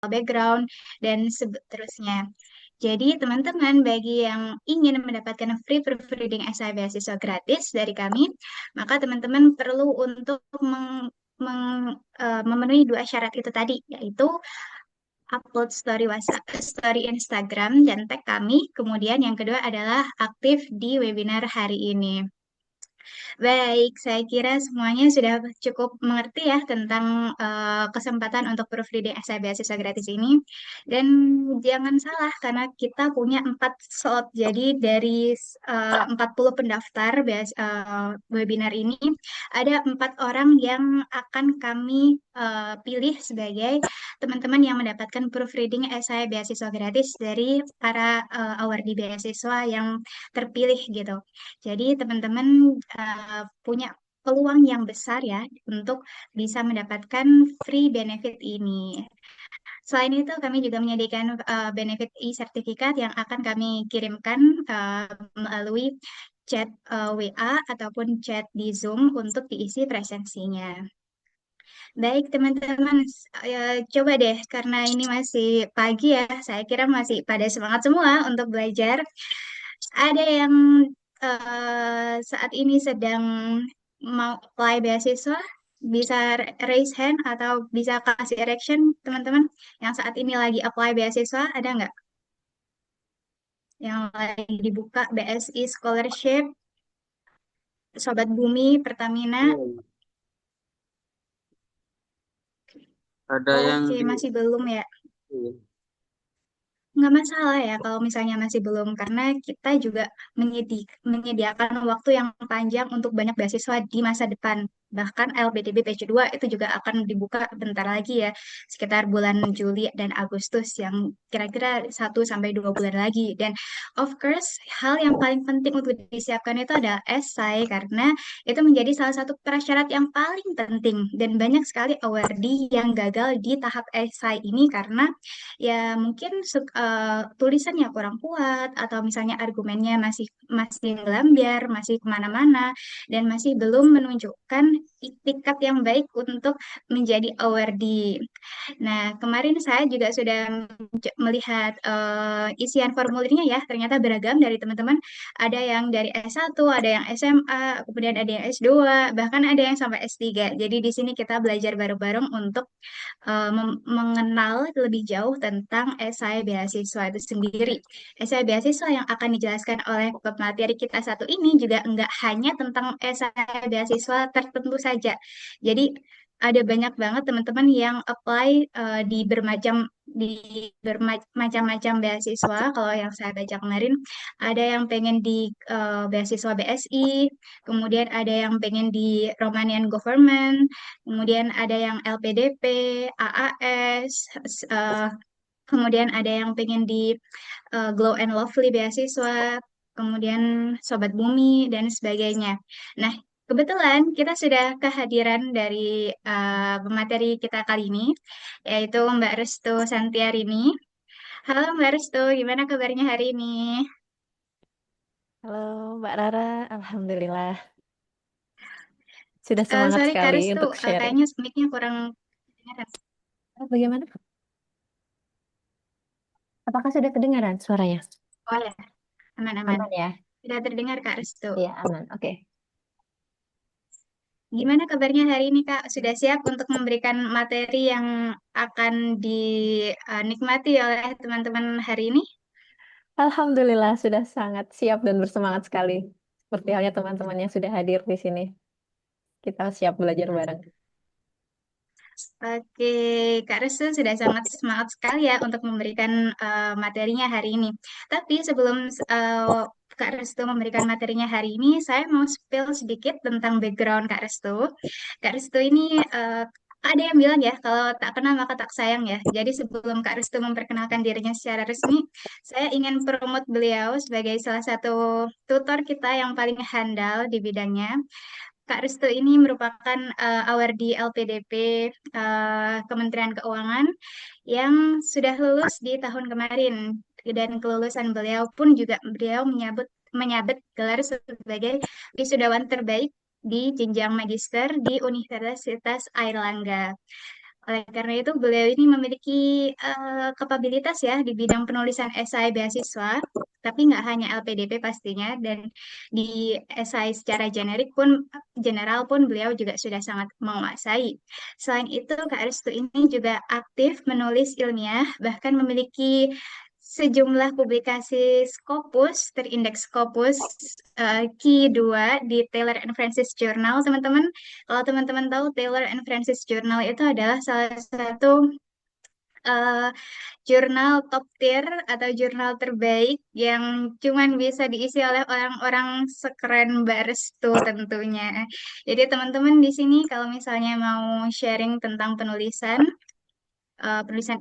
background, dan seterusnya. Jadi, teman-teman, bagi yang ingin mendapatkan free proofreading esai beasiswa gratis dari kami, maka teman-teman perlu untuk memenuhi dua syarat itu tadi, yaitu upload story WhatsApp, story Instagram, dan tag kami. Kemudian yang kedua adalah aktif di webinar hari ini. Baik, saya kira semuanya sudah cukup mengerti ya tentang kesempatan untuk proofreading esai beasiswa gratis ini. Dan jangan salah, karena kita punya 4 slot. Jadi dari 40 pendaftar webinar ini, ada 4 orang yang akan kami pilih sebagai teman-teman yang mendapatkan proofreading esai beasiswa gratis dari para awardee beasiswa yang terpilih gitu. Jadi teman-teman punya peluang yang besar ya untuk bisa mendapatkan free benefit ini. Selain itu, kami juga menyediakan benefit e-sertifikat yang akan kami kirimkan melalui chat WA ataupun chat di Zoom untuk diisi presensinya. Baik, teman-teman, coba deh karena ini masih pagi ya, saya kira masih pada semangat semua untuk belajar. Ada yang saat ini sedang mau apply beasiswa, bisa raise hand atau bisa kasih reaction, teman-teman, yang saat ini lagi apply beasiswa, ada nggak? Yang lagi dibuka BSI Scholarship, Sobat Bumi, Pertamina. Iya, iya. Ada yang Oke, di masih belum ya? iya. Nggak masalah ya kalau misalnya masih belum, karena kita juga menyediakan waktu yang panjang untuk banyak beasiswa di masa depan. Bahkan LPDB Batch 2 itu juga akan dibuka bentar lagi ya, sekitar bulan Juli dan Agustus yang kira-kira 1 sampai 2 bulan lagi. Dan of course, hal yang paling penting untuk disiapkan itu adalah esai, karena itu menjadi salah satu prasyarat yang paling penting. Dan banyak sekali awardee yang gagal di tahap esai ini karena ya mungkin tulisannya kurang kuat atau misalnya argumennya masih masih ngelambiar, masih kemana-mana dan masih belum menunjukkan itikat yang baik untuk menjadi awardee. Nah, kemarin saya juga sudah melihat isian formulirnya ya, ternyata beragam dari teman-teman. Ada yang dari S1, ada yang SMA, kemudian ada yang S2, bahkan ada yang sampai S3. Jadi di sini kita belajar bareng-bareng untuk mengenal lebih jauh tentang esai beasiswa itu sendiri. Esai beasiswa yang akan dijelaskan oleh pemateri kita satu ini juga enggak hanya tentang esai beasiswa tertentu saja. Jadi ada banyak banget teman-teman yang apply di bermacam-macam beasiswa. Kalau yang saya baca kemarin, ada yang pengen di beasiswa BSI, kemudian ada yang pengen di Romanian Government, kemudian ada yang LPDP, AAS, eh, kemudian ada yang pengen di Glow and Lovely beasiswa, kemudian Sobat Bumi, dan sebagainya. Nah, kebetulan kita sudah kehadiran dari pemateri kita kali ini, yaitu Mbak Restu Santiarini. Halo Mbak Restu, gimana kabarnya hari ini? Halo Mbak Rara, Alhamdulillah. Sudah semangat Sorry Kak sekali Restu, untuk sharing. kayaknya mic-nya kurang kedengaran. Oh, bagaimana? Apakah sudah kedengaran suaranya? Oh ya, aman-aman. Aman ya? Sudah terdengar Kak Restu. Iya, aman. Oke. Gimana kabarnya hari ini, Kak? Sudah siap untuk memberikan materi yang akan dinikmati oleh teman-teman hari ini? Alhamdulillah sudah sangat siap dan bersemangat sekali. Seperti halnya teman-teman yang sudah hadir di sini. Kita siap belajar bareng. Oke, Kak Restu sudah sangat semangat sekali ya untuk memberikan materinya hari ini. Tapi sebelum Kak Restu memberikan materinya hari ini, saya mau spill sedikit tentang background Kak Restu. Kak Restu ini ada yang bilang ya, kalau tak kenal maka tak sayang ya. Jadi sebelum Kak Restu memperkenalkan dirinya secara resmi, saya ingin promote beliau sebagai salah satu tutor kita yang paling handal di bidangnya. Kak Restu ini merupakan awardee LPDP Kementerian Keuangan yang sudah lulus di tahun kemarin, dan kelulusan beliau pun juga beliau menyabet gelar sebagai wisudawan terbaik di jenjang magister di Universitas Airlangga. Oleh karena itu, beliau ini memiliki kapabilitas ya di bidang penulisan esai beasiswa, tapi nggak hanya LPDP pastinya, dan di esai secara general pun beliau juga sudah sangat menguasai. Selain itu, Kak Restu ini juga aktif menulis ilmiah, bahkan memiliki sejumlah publikasi Scopus, terindeks Scopus Q2 di Taylor and Francis Journal, teman-teman. Kalau teman-teman tahu, Taylor and Francis Journal itu adalah salah satu eh, jurnal top tier atau jurnal terbaik yang cuman bisa diisi oleh orang-orang sekeren Mbak Restu tentunya. Jadi teman-teman di sini kalau misalnya mau sharing tentang penulisan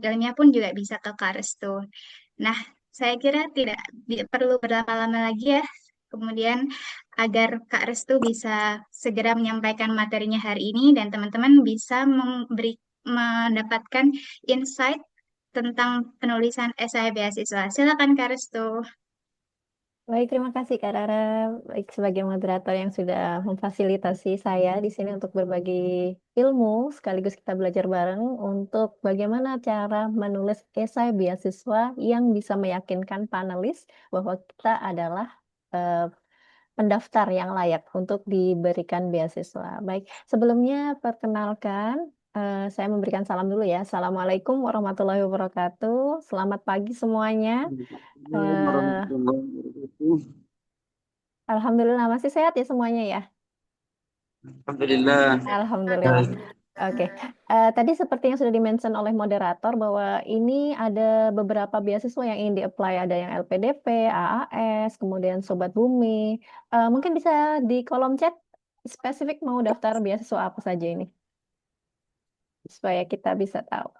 ilmiah pun juga bisa ke Kak Restu. Nah, saya kira tidak perlu berlama-lama lagi ya. Kemudian agar Kak Restu bisa segera menyampaikan materinya hari ini dan teman-teman bisa mendapatkan insight tentang penulisan esai beasiswa. Silakan Kak Restu. Baik, terima kasih Kak Rara. Baik, sebagai moderator yang sudah memfasilitasi saya di sini untuk berbagi ilmu, sekaligus kita belajar bareng untuk bagaimana cara menulis esai beasiswa yang bisa meyakinkan panelis bahwa kita adalah eh, pendaftar yang layak untuk diberikan beasiswa. Baik, sebelumnya perkenalkan, saya memberikan salam dulu ya. Assalamualaikum warahmatullahi wabarakatuh. Selamat pagi semuanya. Eh, warahmatullahi wabarakatuh. Alhamdulillah masih sehat ya semuanya ya. Alhamdulillah. Alhamdulillah. Oke, tadi seperti yang sudah dimention oleh moderator bahwa ini ada beberapa beasiswa yang ingin di-apply, ada yang LPDP, AAS, kemudian Sobat Bumi. Mungkin bisa di kolom chat spesifik mau daftar beasiswa apa saja ini, supaya kita bisa tahu.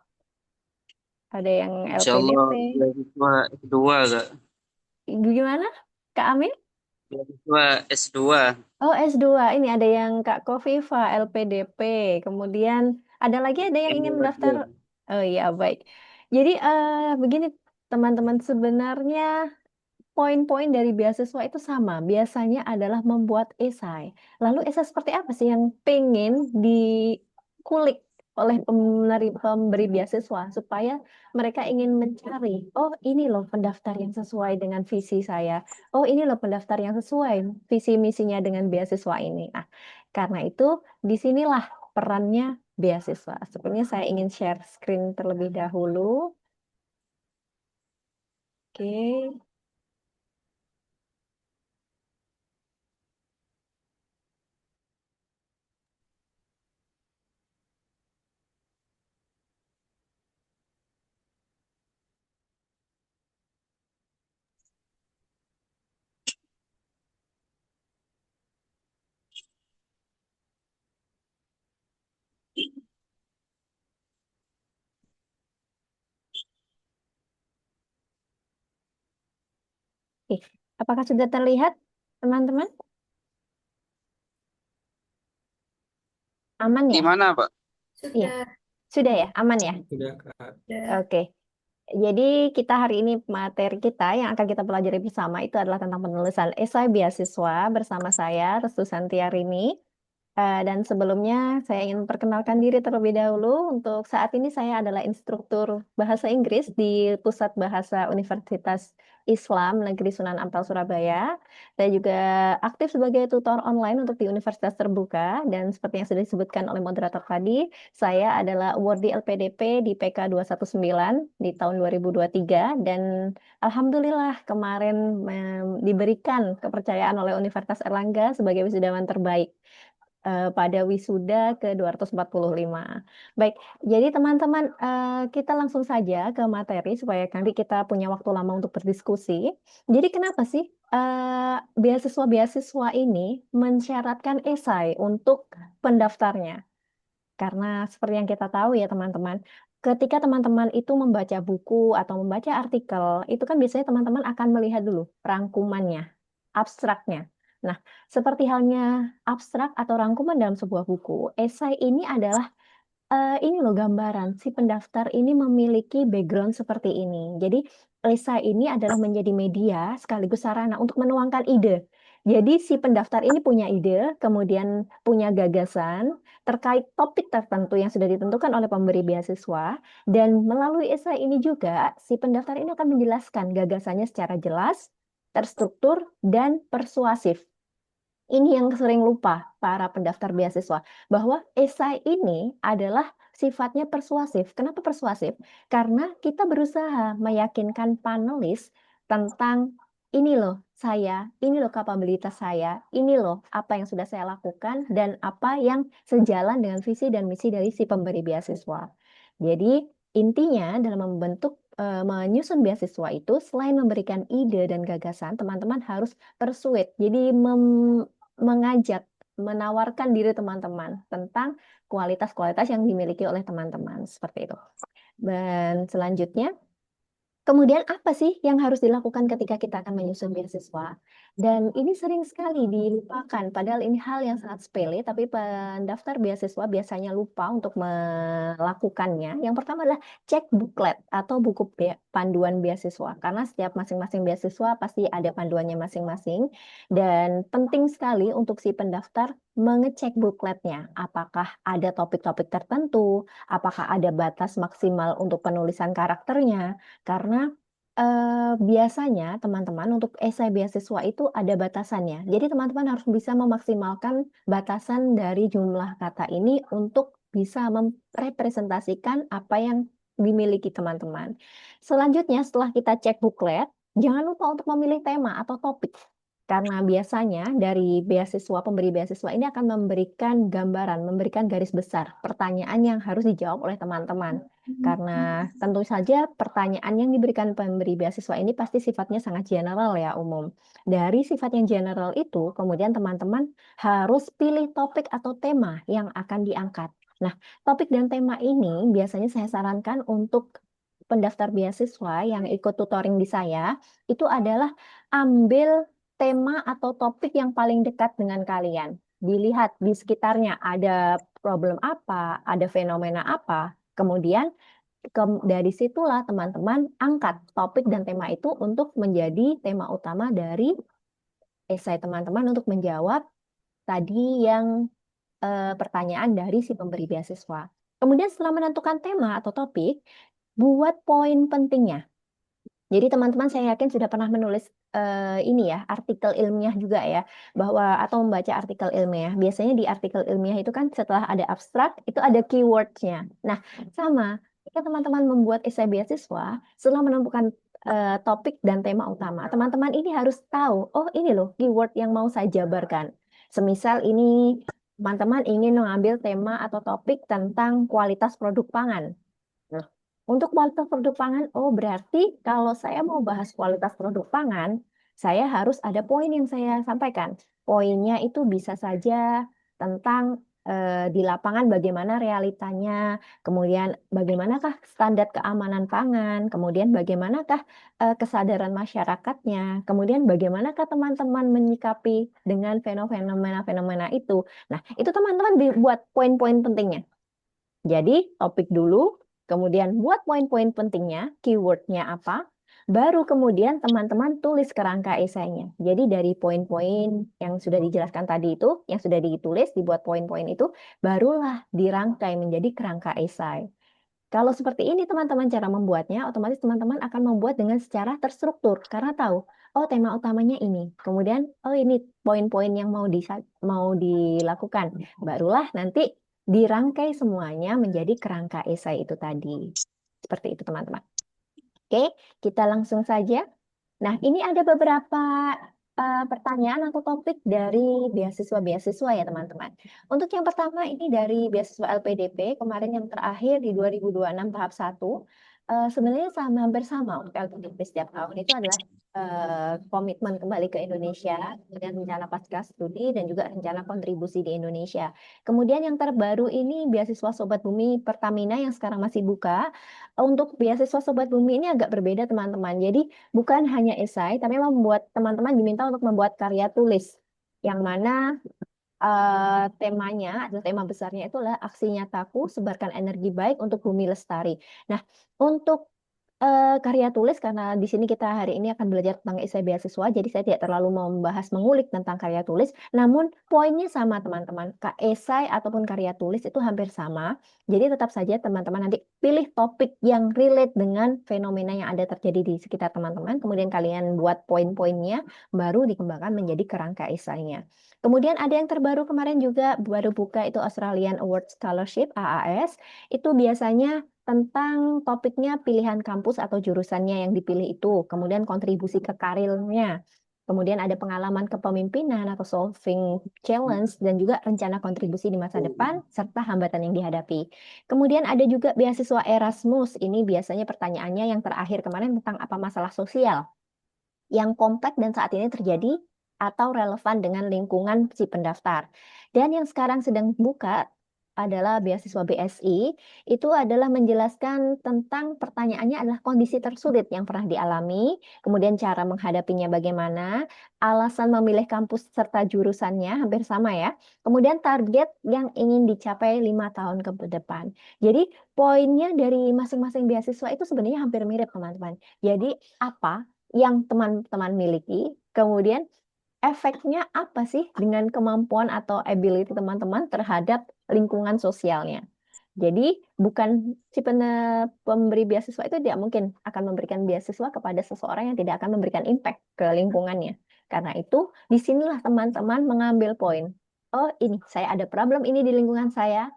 Ada yang Insya Allah LPDP. beasiswa S2 Kak. Gimana, Kak Amin? Beasiswa S2. Oh, S2. Ini ada yang Kak Kofifa, LPDP. Kemudian ada yang ingin mendaftar. Muhammadiyah. Oh iya, baik. Jadi begini teman-teman, sebenarnya poin-poin dari beasiswa itu sama. Biasanya adalah membuat esai. Lalu esai seperti apa sih yang pengen dikulik oleh pemberi beasiswa supaya mereka ingin mencari, oh ini loh pendaftar yang sesuai dengan visi saya. Oh ini loh pendaftar yang sesuai visi misinya dengan beasiswa ini. Nah, karena itu disinilah perannya beasiswa. Sebenarnya saya ingin share screen terlebih dahulu. Oke. Oke. Apakah sudah terlihat, teman-teman? Aman ya? Gimana Pak? Iya, sudah ya, aman ya? Sudah Kak. Oke. Jadi kita hari ini materi kita yang akan kita pelajari bersama itu adalah tentang penulisan esai beasiswa bersama saya, Restu Santiarini. Dan sebelumnya saya ingin memperkenalkan diri terlebih dahulu. Untuk saat ini saya adalah instruktur bahasa Inggris di Pusat Bahasa Universitas Islam Negeri Sunan Ampel Surabaya. Saya juga aktif sebagai tutor online untuk di Universitas Terbuka dan seperti yang sudah disebutkan oleh moderator tadi, saya adalah awardee LPDP di PK 219 di tahun 2023 dan alhamdulillah kemarin diberikan kepercayaan oleh Universitas Erlangga sebagai wisudawan terbaik pada wisuda ke-245. Baik, jadi teman-teman kita langsung saja ke materi supaya nanti kita punya waktu lama untuk berdiskusi. Jadi kenapa sih beasiswa-beasiswa ini mensyaratkan esai untuk pendaftarnya? Karena seperti yang kita tahu ya teman-teman, ketika teman-teman itu membaca buku atau membaca artikel, itu kan biasanya teman-teman akan melihat dulu rangkumannya, abstraknya. Nah, seperti halnya abstrak atau rangkuman dalam sebuah buku, esai ini adalah ini loh gambaran si pendaftar ini memiliki background seperti ini. Jadi esai ini adalah menjadi media sekaligus sarana untuk menuangkan ide. Jadi si pendaftar ini punya ide, kemudian punya gagasan terkait topik tertentu yang sudah ditentukan oleh pemberi beasiswa, dan melalui esai ini juga si pendaftar ini akan menjelaskan gagasannya secara jelas, terstruktur, dan persuasif. Ini yang sering lupa para pendaftar beasiswa, bahwa esai ini adalah sifatnya persuasif. Kenapa persuasif? Karena kita berusaha meyakinkan panelis tentang ini loh saya, ini loh kapabilitas saya, ini loh apa yang sudah saya lakukan, dan apa yang sejalan dengan visi dan misi dari si pemberi beasiswa. Jadi intinya dalam menyusun beasiswa itu, selain memberikan ide dan gagasan, teman-teman harus persuade. Jadi mengajak, menawarkan diri teman-teman tentang kualitas-kualitas yang dimiliki oleh teman-teman seperti itu. Dan selanjutnya, kemudian apa sih yang harus dilakukan ketika kita akan menyusun beasiswa? Dan ini sering sekali dilupakan, padahal ini hal yang sangat sepele, tapi pendaftar beasiswa biasanya lupa untuk melakukannya. Yang pertama adalah cek buklet atau buku panduan beasiswa, karena setiap masing-masing beasiswa pasti ada panduannya masing-masing. Dan penting sekali untuk si pendaftar mengecek bukletnya, apakah ada topik-topik tertentu, apakah ada batas maksimal untuk penulisan karakternya, karena biasanya teman-teman untuk esai beasiswa itu ada batasannya. Jadi teman-teman harus bisa memaksimalkan batasan dari jumlah kata ini untuk bisa merepresentasikan apa yang dimiliki teman-teman. Selanjutnya setelah kita cek buklet, jangan lupa untuk memilih tema atau topik. Karena biasanya dari beasiswa, pemberi beasiswa ini akan memberikan gambaran, memberikan garis besar pertanyaan yang harus dijawab oleh teman-teman. Karena tentu saja pertanyaan yang diberikan pemberi beasiswa ini pasti sifatnya sangat general ya, umum. Dari sifat yang general itu, kemudian teman-teman harus pilih topik atau tema yang akan diangkat. Nah, topik dan tema ini biasanya saya sarankan untuk pendaftar beasiswa yang ikut tutoring di saya, itu adalah ambil tema atau topik yang paling dekat dengan kalian. Dilihat di sekitarnya ada problem apa, ada fenomena apa. Kemudian dari situlah teman-teman angkat topik dan tema itu untuk menjadi tema utama dari esai teman-teman untuk menjawab tadi yang pertanyaan dari si pemberi beasiswa. Kemudian setelah menentukan tema atau topik, buat poin pentingnya. Jadi teman-teman saya yakin sudah pernah menulis ini ya, artikel ilmiah juga ya, bahwa atau membaca artikel ilmiah. Biasanya di artikel ilmiah itu kan setelah ada abstrak, itu ada keywordnya. Nah, sama, jika teman-teman membuat esai beasiswa, setelah menemukan topik dan tema utama, teman-teman ini harus tahu, oh ini loh keyword yang mau saya jabarkan. Semisal ini teman-teman ingin mengambil tema atau topik tentang kualitas produk pangan. Untuk kualitas produk pangan, oh berarti kalau saya mau bahas kualitas produk pangan, saya harus ada poin yang saya sampaikan. Poinnya itu bisa saja tentang di lapangan bagaimana realitanya, kemudian bagaimanakah standar keamanan pangan, kemudian bagaimanakah kesadaran masyarakatnya, kemudian bagaimanakah teman-teman menyikapi dengan fenomena-fenomena itu. Nah, itu teman-teman buat poin-poin pentingnya. Jadi topik dulu, kemudian buat poin-poin pentingnya, keywordnya apa, baru kemudian teman-teman tulis kerangka esainya. Jadi dari poin-poin yang sudah dijelaskan tadi itu, yang sudah ditulis, dibuat poin-poin itu, barulah dirangkai menjadi kerangka esai. Kalau seperti ini teman-teman cara membuatnya, otomatis teman-teman akan membuat dengan secara terstruktur, karena tahu, oh tema utamanya ini, kemudian oh ini poin-poin yang mau dilakukan. Barulah nanti dirangkai semuanya menjadi kerangka esai itu tadi. Seperti itu teman-teman. Oke, kita langsung saja. Nah, ini ada beberapa pertanyaan atau topik dari beasiswa-beasiswa ya teman-teman. Untuk yang pertama ini dari beasiswa LPDP, kemarin yang terakhir di 2026 tahap 1. Sebenarnya hampir sama untuk LPDP setiap tahun itu adalah komitmen kembali ke Indonesia, kemudian rencana pasca studi dan juga rencana kontribusi di Indonesia. Kemudian yang terbaru ini beasiswa Sobat Bumi Pertamina yang sekarang masih buka. Untuk beasiswa Sobat Bumi ini agak berbeda teman-teman. Jadi bukan hanya esai, tapi membuat teman-teman diminta untuk membuat karya tulis. Yang mana temanya, atau tema besarnya itulah aksi nyataku, sebarkan energi baik untuk bumi lestari. Nah, untuk Karya tulis karena di sini kita hari ini akan belajar tentang esai beasiswa, jadi saya tidak terlalu membahas mengulik tentang karya tulis. Namun poinnya sama teman-teman, esai ataupun karya tulis itu hampir sama. Jadi tetap saja teman-teman nanti pilih topik yang relate dengan fenomena yang ada terjadi di sekitar teman-teman. Kemudian kalian buat poin-poinnya, baru dikembangkan menjadi kerangka esainya. Kemudian ada yang terbaru kemarin juga baru buka itu Australian Award Scholarship AAS. Itu biasanya tentang topiknya pilihan kampus atau jurusannya yang dipilih itu, kemudian kontribusi ke karirnya, kemudian ada pengalaman kepemimpinan atau solving challenge, dan juga rencana kontribusi di masa depan, serta hambatan yang dihadapi. Kemudian ada juga beasiswa Erasmus, ini biasanya pertanyaannya yang terakhir kemarin tentang apa masalah sosial yang kompleks dan saat ini terjadi atau relevan dengan lingkungan si pendaftar. Dan yang sekarang sedang buka adalah beasiswa BSI, itu adalah menjelaskan tentang pertanyaannya adalah kondisi tersulit yang pernah dialami, kemudian cara menghadapinya bagaimana, alasan memilih kampus serta jurusannya hampir sama ya, kemudian target yang ingin dicapai 5 tahun ke depan. Jadi poinnya dari masing-masing beasiswa itu sebenarnya hampir mirip teman-teman. Jadi apa yang teman-teman miliki, kemudian efeknya apa sih dengan kemampuan atau ability teman-teman terhadap lingkungan sosialnya. Jadi bukan si pemberi beasiswa itu tidak mungkin akan memberikan beasiswa kepada seseorang yang tidak akan memberikan impact ke lingkungannya. Karena itu disinilah teman-teman mengambil poin. Oh ini saya ada problem ini di lingkungan saya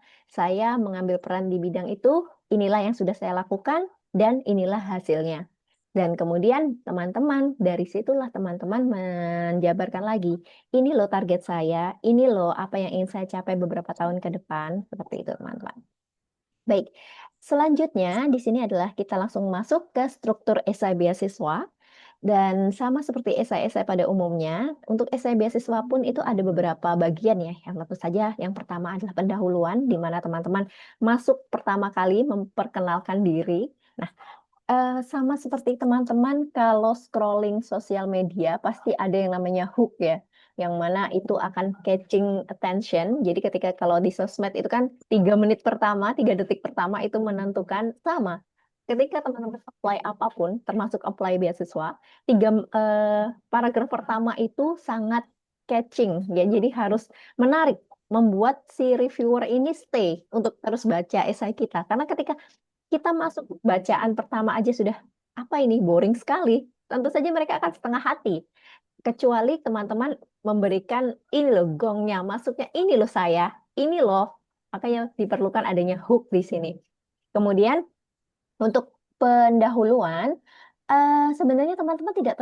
mengambil peran di bidang itu, inilah yang sudah saya lakukan, dan inilah hasilnya. Dan kemudian teman-teman, dari situlah teman-teman menjabarkan lagi, ini loh target saya, ini loh apa yang ingin saya capai beberapa tahun ke depan, seperti itu teman-teman. Baik, selanjutnya di sini adalah kita langsung masuk ke struktur esai beasiswa. Dan sama seperti esai-esai pada umumnya, untuk esai beasiswa pun itu ada beberapa bagian ya. Yang tentu saja yang pertama adalah pendahuluan, di mana teman-teman masuk pertama kali memperkenalkan diri. Nah, sama seperti teman-teman kalau scrolling sosial media pasti ada yang namanya hook ya, yang mana itu akan catching attention. Jadi ketika kalau di sosmed itu kan 3 menit pertama, 3 detik pertama itu menentukan sama. Ketika teman-teman apply apapun, termasuk apply beasiswa, tiga paragraf pertama itu sangat catching ya. Jadi harus menarik, membuat si reviewer ini stay untuk terus baca esai kita. Karena ketika kita masuk bacaan pertama aja sudah apa ini boring sekali, tentu saja mereka akan setengah hati. Kecuali teman-teman memberikan ini loh gongnya, masuknya ini loh saya, ini loh. Makanya diperlukan adanya hook di sini. Kemudian untuk pendahuluan, sebenarnya teman-teman tidak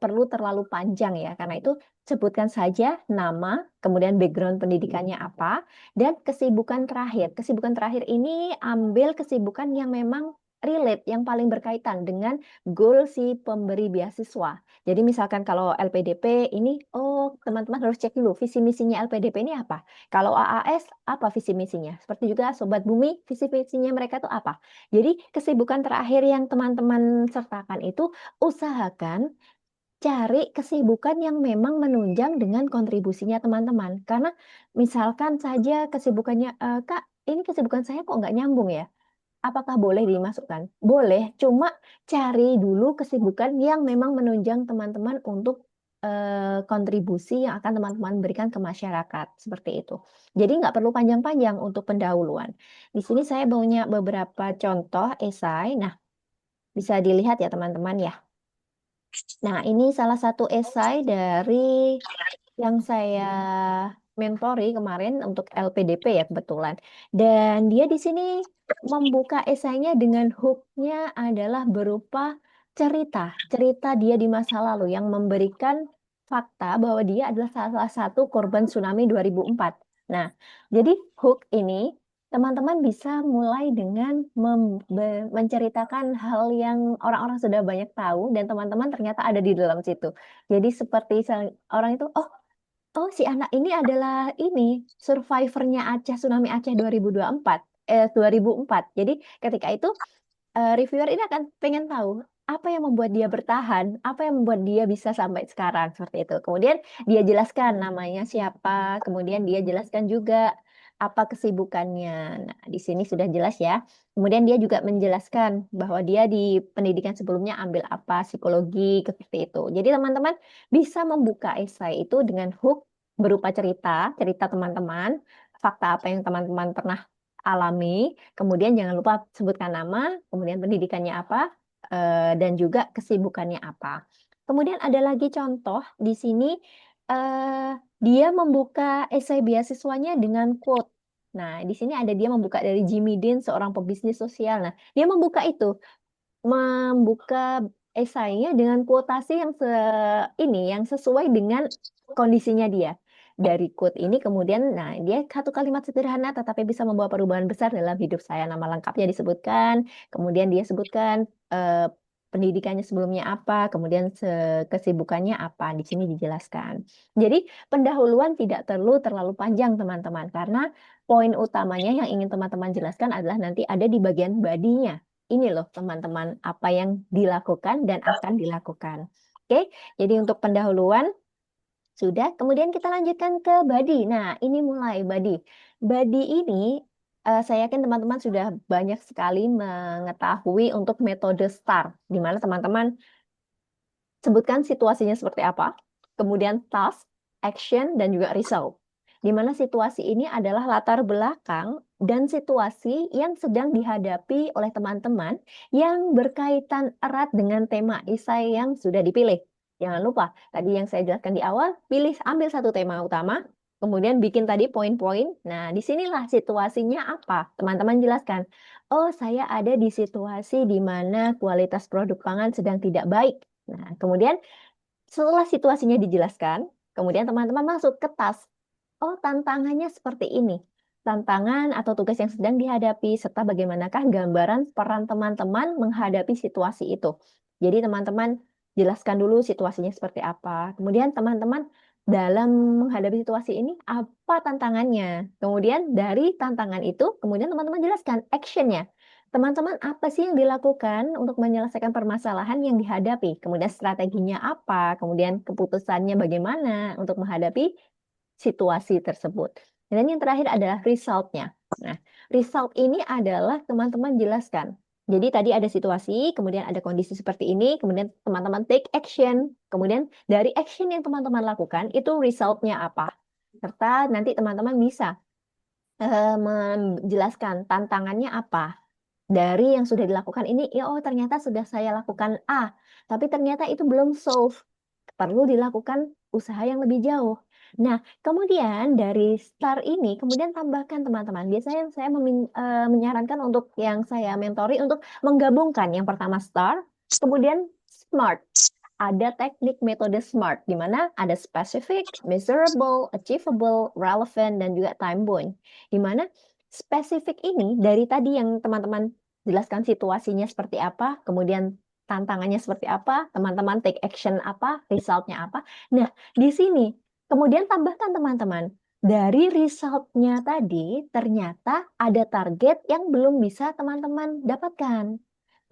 perlu terlalu panjang ya, karena itu sebutkan saja nama, kemudian background pendidikannya apa, dan kesibukan terakhir. Kesibukan terakhir ini ambil kesibukan yang memang relate, yang paling berkaitan dengan goal si pemberi beasiswa. Jadi misalkan kalau LPDP ini, oh teman-teman harus cek dulu visi misinya LPDP ini apa. Kalau AAS, apa visi misinya? Seperti juga Sobat Bumi, visi misinya mereka itu apa? Jadi kesibukan terakhir yang teman-teman sertakan itu usahakan cari kesibukan yang memang menunjang dengan kontribusinya teman-teman. Karena misalkan saja kesibukannya, Kak, ini kesibukan saya kok nggak nyambung ya? Apakah boleh dimasukkan? Boleh, cuma cari dulu kesibukan yang memang menunjang teman-teman untuk kontribusi yang akan teman-teman berikan ke masyarakat. Seperti itu. Jadi nggak perlu panjang-panjang untuk pendahuluan. Di sini saya punya beberapa contoh esai. Nah, bisa dilihat ya teman-teman ya. Nah, ini salah satu esai dari yang saya mentori kemarin untuk LPDP ya kebetulan. Dan dia di sini membuka esainya dengan hooknya adalah berupa cerita dia di masa lalu yang memberikan fakta bahwa dia adalah salah satu korban tsunami 2004. Nah, jadi hook ini teman-teman bisa mulai dengan menceritakan hal yang orang-orang sudah banyak tahu dan teman-teman ternyata ada di dalam situ. Jadi seperti orang itu, oh si anak ini adalah ini survivornya Aceh tsunami Aceh 2024, 2004. Jadi ketika itu reviewer ini akan pengen tahu apa yang membuat dia bertahan, apa yang membuat dia bisa sampai sekarang seperti itu. Kemudian dia jelaskan namanya siapa, kemudian dia jelaskan juga apa kesibukannya. Nah, di sini sudah jelas ya. Kemudian dia juga menjelaskan bahwa dia di pendidikan sebelumnya ambil apa, psikologi, seperti itu. Jadi teman-teman bisa membuka esai itu dengan hook berupa cerita, cerita teman-teman, fakta apa yang teman-teman pernah alami, kemudian jangan lupa sebutkan nama, kemudian pendidikannya apa, dan juga kesibukannya apa. Kemudian ada lagi contoh di sini, dia membuka esai beasiswanya dengan quote. Nah, di sini ada dia membuka dari Jimmy Dean, seorang pebisnis sosial. Nah, dia membuka esainya dengan kuotasi yang sesuai dengan kondisinya dia. Dari quote ini kemudian, nah dia satu kalimat sederhana tetapi bisa membawa perubahan besar dalam hidup saya. Nama lengkapnya disebutkan, kemudian dia sebutkan pendidikannya sebelumnya apa, kemudian kesibukannya apa. Di sini dijelaskan. Jadi pendahuluan tidak perlu terlalu panjang teman-teman, karena poin utamanya yang ingin teman-teman jelaskan adalah nanti ada di bagian badinya. Ini loh teman-teman apa yang dilakukan dan akan dilakukan. Oke, jadi untuk pendahuluan sudah, kemudian kita lanjutkan ke body. Nah, ini mulai body. Body ini saya yakin teman-teman sudah banyak sekali mengetahui untuk metode STAR, di mana teman-teman sebutkan situasinya seperti apa, kemudian task, action, dan juga result. Di mana situasi ini adalah latar belakang dan situasi yang sedang dihadapi oleh teman-teman yang berkaitan erat dengan tema esai yang sudah dipilih. Jangan lupa, tadi yang saya jelaskan di awal, ambil satu tema utama, kemudian bikin tadi poin-poin. Nah, disinilah situasinya apa? Teman-teman jelaskan. Oh, saya ada di situasi di mana kualitas produk pangan sedang tidak baik. Nah, kemudian setelah situasinya dijelaskan, kemudian teman-teman masuk ke task. Oh, tantangannya seperti ini. Tantangan atau tugas yang sedang dihadapi, serta bagaimanakah gambaran peran teman-teman menghadapi situasi itu. Jadi teman-teman jelaskan dulu situasinya seperti apa. Kemudian teman-teman dalam menghadapi situasi ini, apa tantangannya. Kemudian dari tantangan itu, kemudian teman-teman jelaskan actionnya. Teman-teman, apa sih yang dilakukan untuk menyelesaikan permasalahan yang dihadapi? Kemudian strateginya apa? Kemudian keputusannya bagaimana untuk menghadapi situasi tersebut. Dan yang terakhir adalah result-nya. Nah, result ini adalah teman-teman jelaskan. Jadi tadi ada situasi, kemudian ada kondisi seperti ini, kemudian teman-teman take action. Kemudian dari action yang teman-teman lakukan, itu result-nya apa? Serta nanti teman-teman bisa menjelaskan tantangannya apa dari yang sudah dilakukan ini. Ya, oh ternyata sudah saya lakukan A, tapi ternyata itu belum solve. Perlu dilakukan usaha yang lebih jauh. Nah, kemudian dari STAR ini, kemudian tambahkan teman-teman. Biasanya saya menyarankan untuk yang saya mentori untuk menggabungkan yang pertama STAR, kemudian SMART. Ada teknik metode SMART, di mana ada specific, measurable, achievable, relevant, dan juga time bound. Di mana spesifik ini dari tadi yang teman-teman jelaskan situasinya seperti apa, kemudian tantangannya seperti apa, teman-teman take action apa, resultnya apa. Nah, di sini kemudian tambahkan teman-teman, dari resultnya tadi ternyata ada target yang belum bisa teman-teman dapatkan.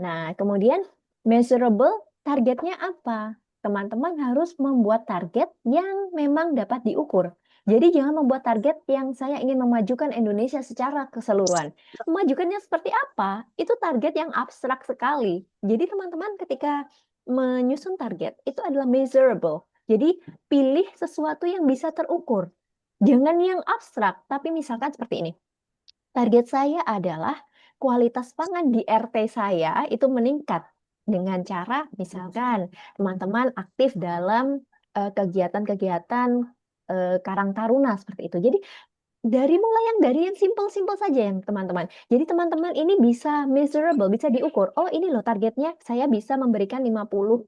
Nah, kemudian measurable, targetnya apa? Teman-teman harus membuat target yang memang dapat diukur. Jadi jangan membuat target yang saya ingin memajukan Indonesia secara keseluruhan. Memajukannya seperti apa? Itu target yang abstrak sekali. Jadi teman-teman ketika menyusun target, itu adalah measurable. Jadi pilih sesuatu yang bisa terukur. Jangan yang abstrak, tapi misalkan seperti ini. Target saya adalah kualitas pangan di RT saya itu meningkat dengan cara misalkan teman-teman aktif dalam kegiatan-kegiatan Karang Taruna seperti itu. Jadi dari yang simpel-simpel saja yang teman-teman. Jadi teman-teman ini bisa measurable, bisa diukur. Oh, ini loh targetnya saya bisa memberikan 50,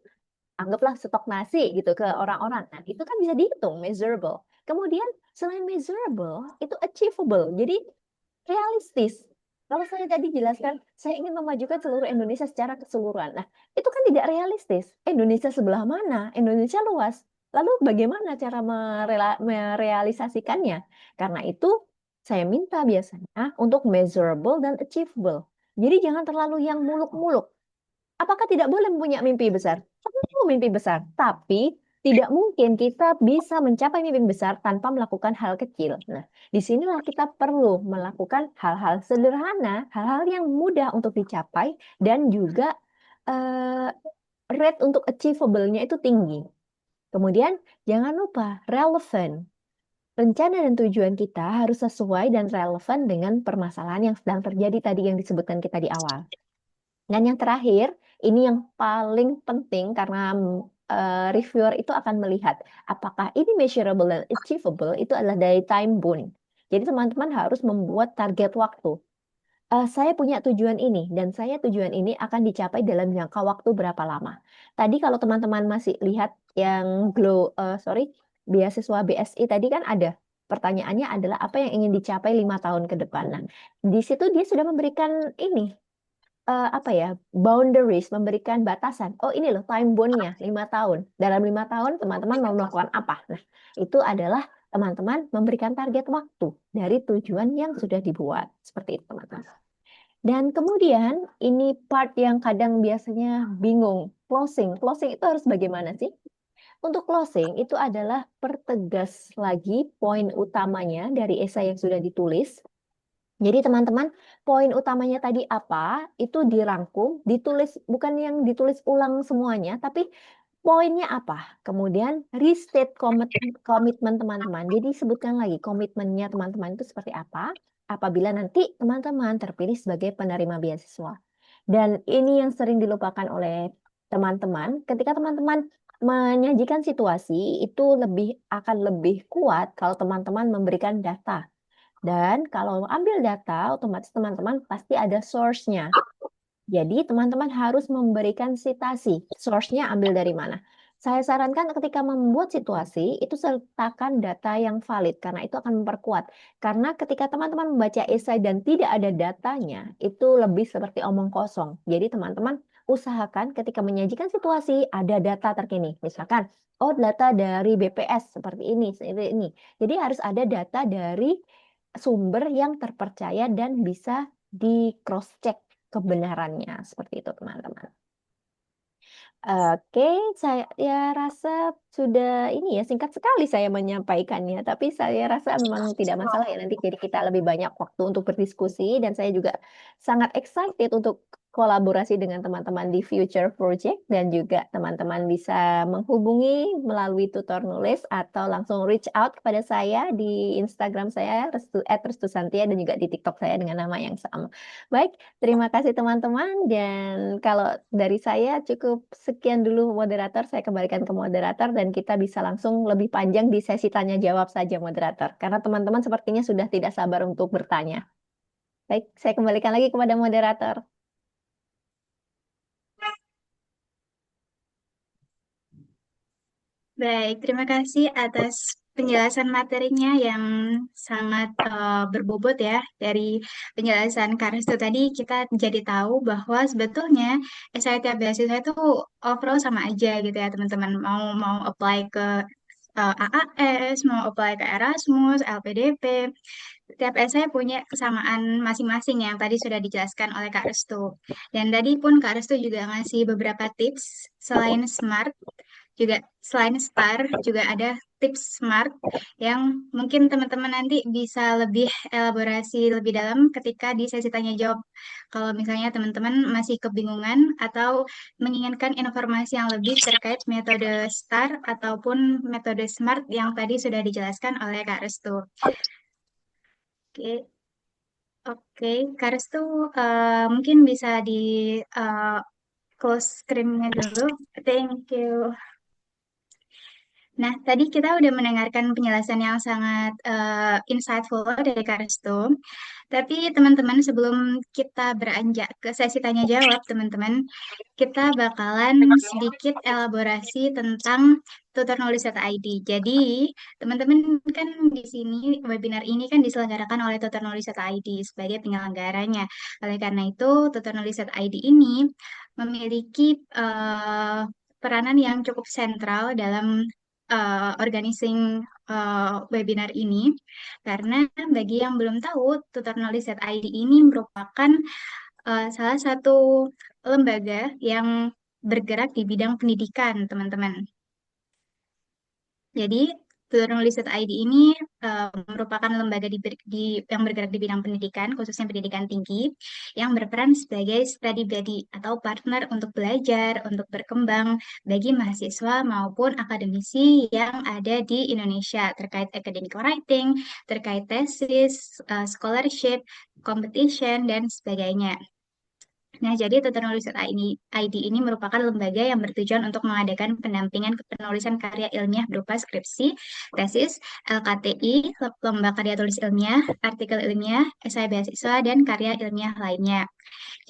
anggaplah stok nasi gitu ke orang-orang. Nah, itu kan bisa dihitung measurable. Kemudian selain measurable, itu achievable. Jadi realistis. Kalau saya tadi jelaskan, saya ingin memajukan seluruh Indonesia secara keseluruhan. Nah, itu kan tidak realistis. Indonesia sebelah mana? Indonesia luas. Lalu bagaimana cara merealisasikannya? Karena itu, saya minta biasanya untuk measurable dan achievable. Jadi jangan terlalu yang muluk-muluk. Apakah tidak boleh punya mimpi besar? Perlu mimpi besar, tapi Tidak mungkin kita bisa mencapai mimpi besar tanpa melakukan hal kecil. Nah, disinilah kita perlu melakukan hal-hal sederhana, hal-hal yang mudah untuk dicapai, dan juga eh, rate untuk achievable-nya itu tinggi. Kemudian, jangan lupa relevan. Rencana dan tujuan kita harus sesuai dan relevan dengan permasalahan yang sedang terjadi tadi yang disebutkan kita di awal. Dan yang terakhir, ini yang paling penting karena reviewer itu akan melihat apakah ini measurable dan achievable itu adalah dari time bound. Jadi teman-teman harus membuat target waktu. Saya punya tujuan ini dan saya tujuan ini akan dicapai dalam jangka waktu berapa lama. Tadi kalau teman-teman masih lihat yang beasiswa BSI tadi kan ada. Pertanyaannya adalah apa yang ingin dicapai 5 tahun ke depan. Nah, di situ dia sudah memberikan ini apa ya, boundaries, memberikan batasan. Oh ini loh time bound-nya 5 tahun. Dalam 5 tahun teman-teman mau melakukan apa? Nah itu adalah teman-teman memberikan target waktu dari tujuan yang sudah dibuat. Seperti itu teman-teman. Dan kemudian ini part yang kadang biasanya bingung. Closing. Closing itu harus bagaimana sih? Untuk closing itu adalah pertegas lagi poin utamanya dari esai yang sudah ditulis. Jadi teman-teman, poin utamanya tadi apa? Itu dirangkum, ditulis, bukan yang ditulis ulang semuanya, tapi poinnya apa? Kemudian restate komitmen teman-teman. Jadi sebutkan lagi komitmennya teman-teman itu seperti apa apabila nanti teman-teman terpilih sebagai penerima beasiswa. Dan ini yang sering dilupakan oleh teman-teman. Ketika teman-teman menyajikan situasi, itu akan lebih kuat kalau teman-teman memberikan data. Dan kalau ambil data, otomatis teman-teman pasti ada source-nya. Jadi teman-teman harus memberikan citasi. Source-nya ambil dari mana? Saya sarankan ketika membuat situasi, itu sertakan data yang valid, karena itu akan memperkuat. Karena ketika teman-teman membaca esai dan tidak ada datanya, itu lebih seperti omong kosong. Jadi teman-teman usahakan ketika menyajikan situasi, ada data terkini. Misalkan, oh data dari BPS seperti ini, seperti ini. Jadi harus ada data dari sumber yang terpercaya dan bisa di cross check kebenarannya seperti itu teman-teman. Oke, saya rasa sudah ini ya singkat sekali saya menyampaikannya, tapi saya rasa memang tidak masalah ya nanti jadi kita lebih banyak waktu untuk berdiskusi dan saya juga sangat excited untuk kolaborasi dengan teman-teman di Future Project dan juga teman-teman bisa menghubungi melalui tutor nulis atau langsung reach out kepada saya di Instagram saya @restusantia dan juga di TikTok saya dengan nama yang sama. Baik, terima kasih teman-teman dan kalau dari saya cukup sekian dulu moderator, saya kembalikan ke moderator dan kita bisa langsung lebih panjang di sesi tanya jawab saja moderator karena teman-teman sepertinya sudah tidak sabar untuk bertanya. Baik, saya kembalikan lagi kepada moderator. Baik, terima kasih atas penjelasan materinya yang sangat berbobot ya. Dari penjelasan Kak Restu tadi kita jadi tahu bahwa sebetulnya SIT beasiswa itu overall sama aja gitu ya teman-teman. Mau apply ke AAS, mau apply ke Erasmus, LPDP. Tiap essay punya kesamaan masing-masing yang tadi sudah dijelaskan oleh Kak Restu. Dan tadi pun Kak Restu juga ngasih beberapa tips selain SMART juga selain STAR juga ada tips SMART yang mungkin teman-teman nanti bisa lebih elaborasi lebih dalam ketika di sesi tanya jawab. Kalau misalnya teman-teman masih kebingungan atau menginginkan informasi yang lebih terkait metode STAR ataupun metode SMART yang tadi sudah dijelaskan oleh Kak Restu. Oke, oke, Kak Restu mungkin bisa di eh, close screen-nya dulu. Thank you. Nah, tadi kita udah mendengarkan penjelasan yang sangat insightful dari Kak Restu. Tapi teman-teman, sebelum kita beranjak ke sesi tanya jawab, teman-teman, kita bakalan sedikit elaborasi tentang tutor nulis.id. Jadi, teman-teman kan di sini webinar ini kan diselenggarakan oleh tutor nulis.id sebagai penyelenggaranya. Oleh karena itu, tutor nulis.id ini memiliki peranan yang cukup sentral dalam organizing webinar ini karena bagi yang belum tahu tutorknowledge.id ini merupakan salah satu lembaga yang bergerak di bidang pendidikan, teman-teman. Jadi, Tutornulis.id ini merupakan lembaga yang bergerak di bidang pendidikan, khususnya pendidikan tinggi, yang berperan sebagai study buddy atau partner untuk belajar, untuk berkembang bagi mahasiswa maupun akademisi yang ada di Indonesia terkait academic writing, terkait tesis, scholarship, competition, dan sebagainya. Nah, jadi Tutor Nulis ID ini merupakan lembaga yang bertujuan untuk mengadakan pendampingan penulisan karya ilmiah berupa skripsi, tesis, LKTI, lomba karya tulis ilmiah, artikel ilmiah, esai beasiswa, dan karya ilmiah lainnya.